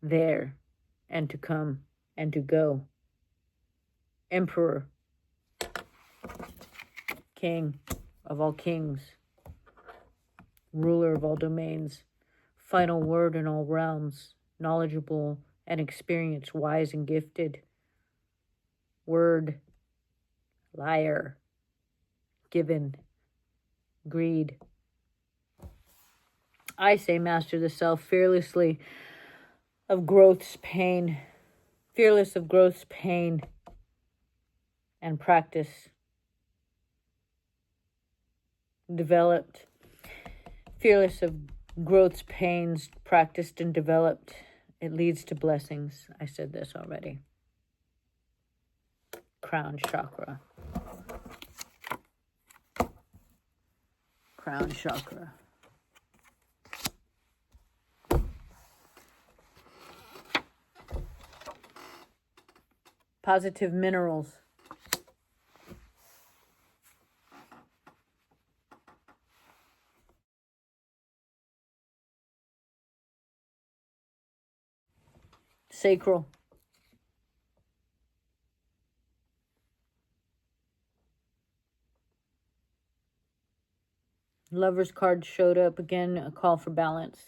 there, and to come, and to go. Emperor, king of all kings, ruler of all domains, final word in all realms, knowledgeable and experienced, wise and gifted, word, liar, given, greed. I say master the self fearlessly of growth's pain, fearless of growth's pain, and practice developed, fearless of growth's pains, practiced and developed. It leads to blessings. I said this already. Crown chakra. crown chakra. Positive minerals. Sacral. Lover's card showed up again, a call for balance.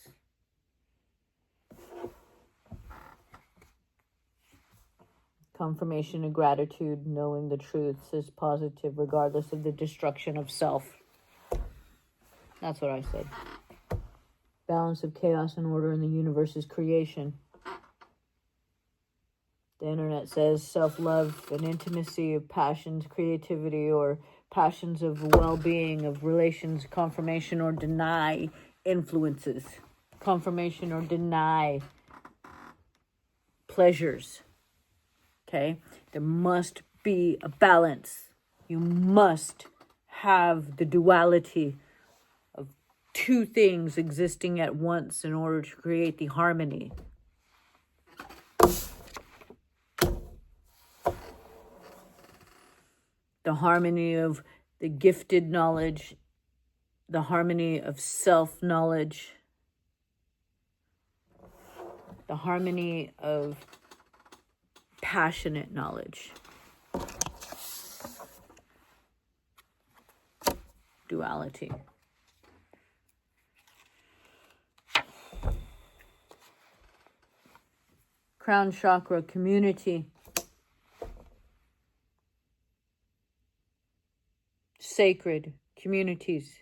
Confirmation of gratitude, knowing the truths is positive regardless of the destruction of self. That's what I said. Balance of chaos and order in the universe's creation. The internet says self-love and intimacy of passions, creativity, or passions of well-being, of relations, confirmation or deny influences. Confirmation or deny pleasures. Okay? There must be a balance. You must have the duality of two things existing at once in order to create the harmony. The harmony of the gifted knowledge, the harmony of self-knowledge, the harmony of passionate knowledge. Duality. Crown chakra, community. Sacred communities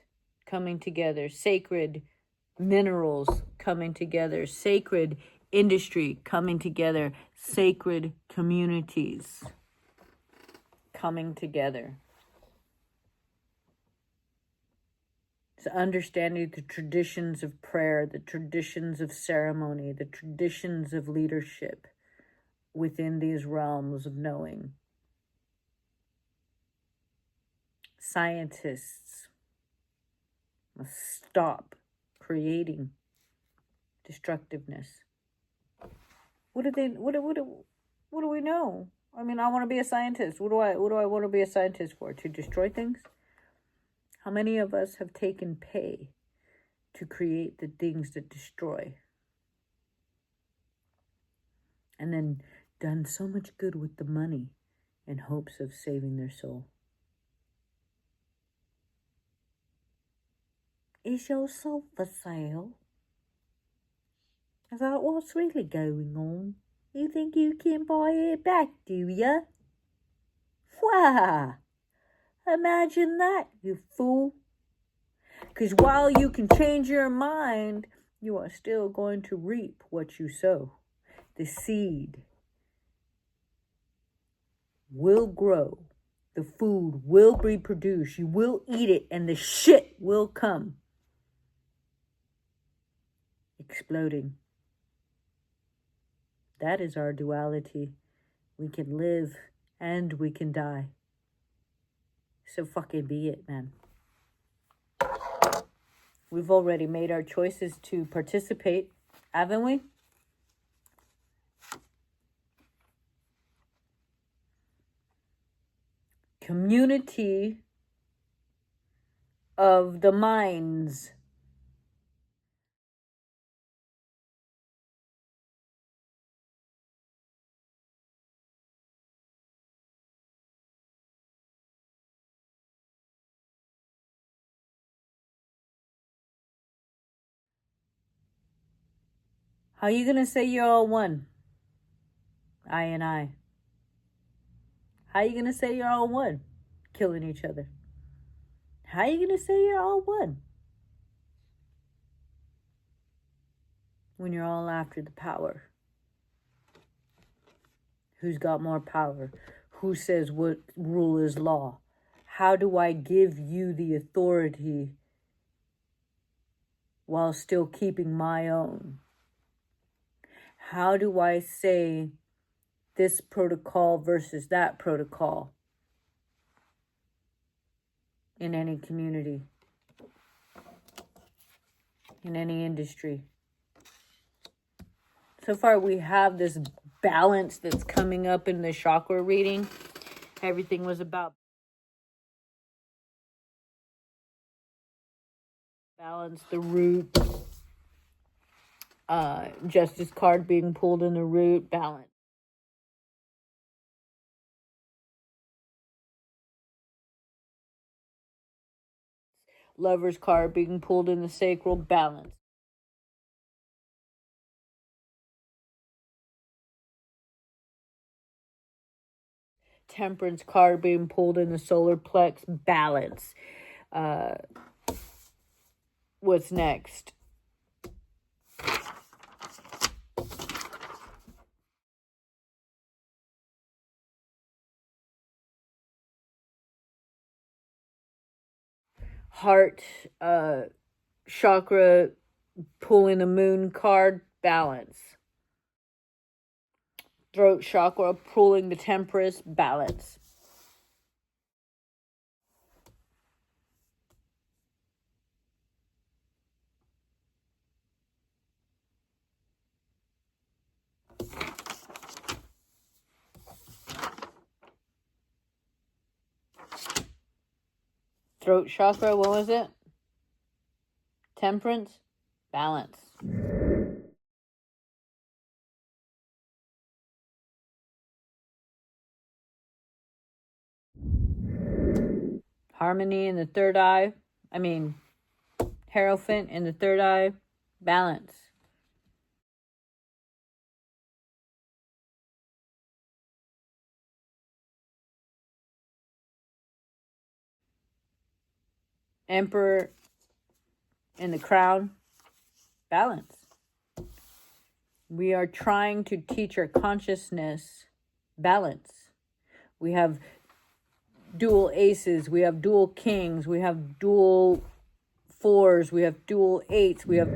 coming together. Sacred minerals coming together. Sacred industry coming together. Sacred communities coming together. It's understanding the traditions of prayer, the traditions of ceremony, the traditions of leadership within these realms of knowing. Scientists must stop creating destructiveness. What do we know? I mean, I want to be a scientist. What do I want to be a scientist for? To destroy things? How many of us have taken pay to create the things that destroy? And then done so much good with the money in hopes of saving their soul. Is your soul for sale? Is that what's really going on? You think you can buy it back, do you? Wah! Imagine that, you fool. Because while you can change your mind, you are still going to reap what you sow. The seed will grow. The food will be produced. You will eat it, and the shit will come. Exploding. That is our duality. We can live and we can die. So fucking be it, man. We've already made our choices to participate, haven't we? Community of the minds. How are you going to say you're all one? I and I. How are you going to say you're all one? Killing each other. How are you going to say you're all one? When you're all after the power. Who's got more power? Who says what rule is law? How do I give you the authority while still keeping my own? How do I say this protocol versus that protocol in any community? in any industry. So far, we have this balance that's coming up in the chakra reading. Everything was about balance, the root, Justice card being pulled in the root, balance. Lover's card being pulled in the sacral, balance. Temperance card being pulled in the solar plex, balance. What's next? Heart chakra pulling the moon card, balance. Throat chakra pulling the temperance, balance. Throat chakra, what was it? Temperance, balance. Harmony in the third eye. Hierophant in the third eye, balance. Emperor in the crown, balance. We are trying to teach our consciousness balance. We have dual aces, we have dual kings, we have dual fours, we have dual eights, we have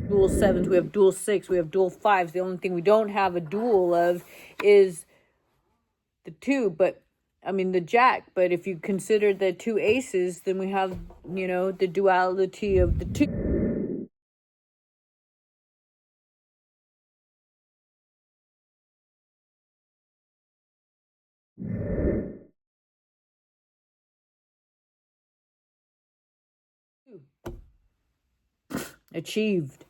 dual sevens, we have dual six, we have dual fives. The only thing we don't have a dual of is the two, but the jack. But if you consider the two aces, then we have, the duality of the two. Achieved.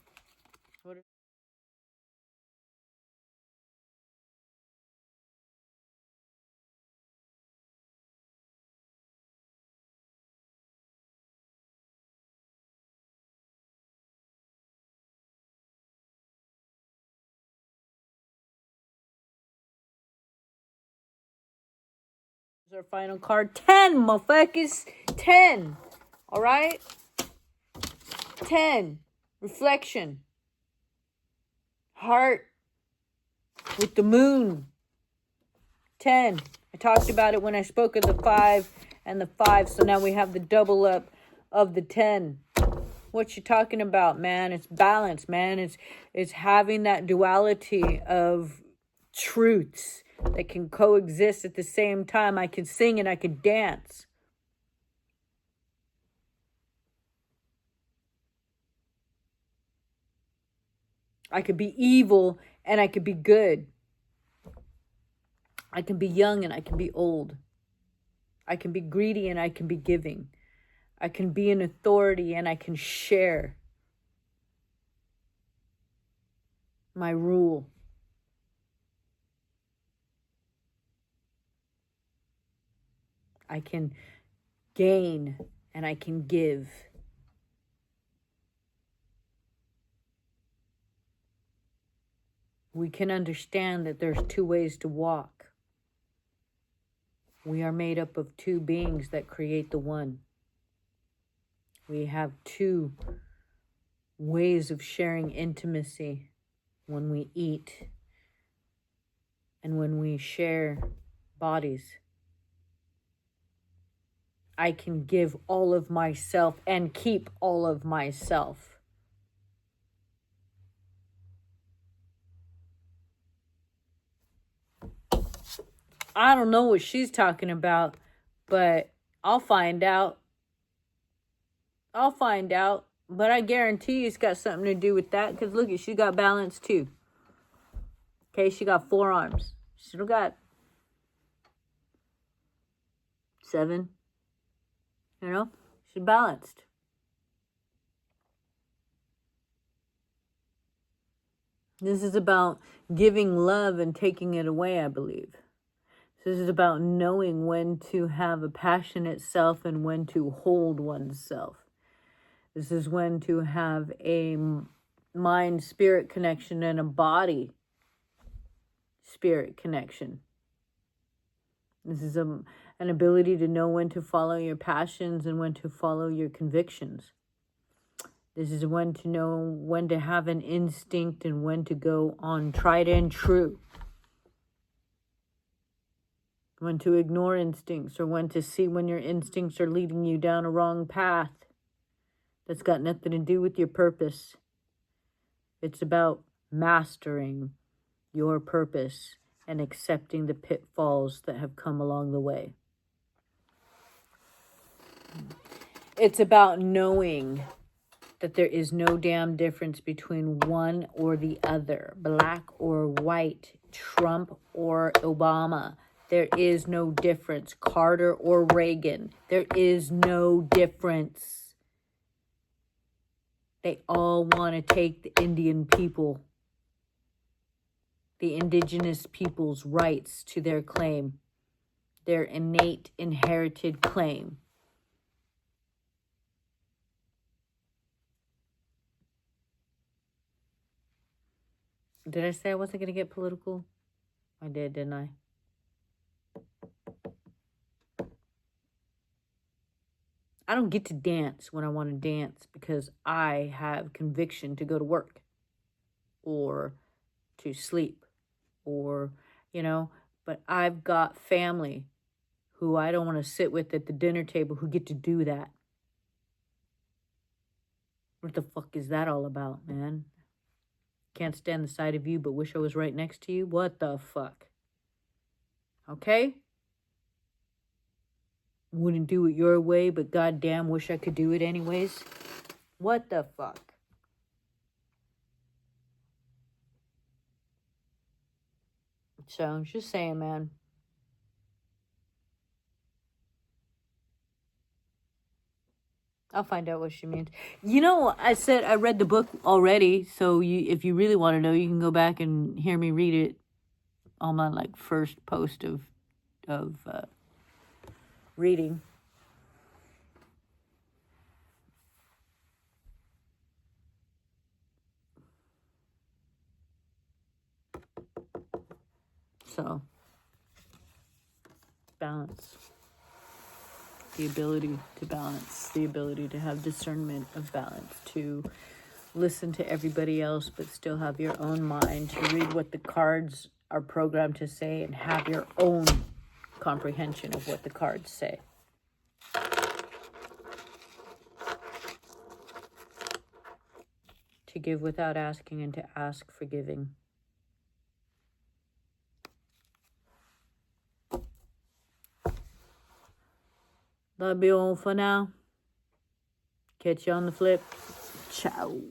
Our final card, 10, motherfuckers. 10. All right? 10. Reflection. Heart with the moon. 10. I talked about it when I spoke of the 5 and the 5. So now we have the double up of the 10. What you talking about, man? It's balance, man. It's having that duality of truths that can coexist at the same time. I can sing and I can dance. I could be evil and I could be good. I can be young and I can be old. I can be greedy and I can be giving. I can be an authority and I can share my rule. I can gain and I can give. We can understand that there's two ways to walk. We are made up of two beings that create the one. We have two ways of sharing intimacy when we eat and when we share bodies. I can give all of myself and keep all of myself. I don't know what she's talking about, but I'll find out. But I guarantee it's got something to do with that. Because look, she got balance too. Okay, she got 4 arms. She still got 7. You know, she's balanced. This is about giving love and taking it away, I believe. This is about knowing when to have a passionate self and when to hold oneself. This is when to have a mind-spirit connection and a body-spirit connection. This is an ability to know when to follow your passions and when to follow your convictions. This is when to know when to have an instinct and when to go on tried and true. When to ignore instincts, or when to see when your instincts are leading you down a wrong path that's got nothing to do with your purpose. It's about mastering your purpose and accepting the pitfalls that have come along the way. It's about knowing that there is no damn difference between one or the other, black or white, Trump or Obama. There is no difference. Carter or Reagan. There is no difference. They all want to take the Indian people, the indigenous people's rights to their claim, their innate, inherited claim. Did I say I wasn't going to get political? I did, didn't I? I don't get to dance when I want to dance because I have conviction to go to work or to sleep or, but I've got family who I don't want to sit with at the dinner table who get to do that. What the fuck is that all about, man? Can't stand the sight of you but wish I was right next to you? What the fuck? Okay? Wouldn't do it your way, but goddamn wish I could do it anyways. What the fuck? So, I'm just saying, man. I'll find out what she means. I said I read the book already, so if you really want to know, you can go back and hear me read it on my first post of reading. So, balance. The ability to balance. The ability to have discernment of balance. To listen to everybody else, but still have your own mind. To read what the cards are programmed to say and have your own comprehension of what the cards say. To give without asking and to ask for giving. That'll be all for now. Catch you on the flip. Ciao.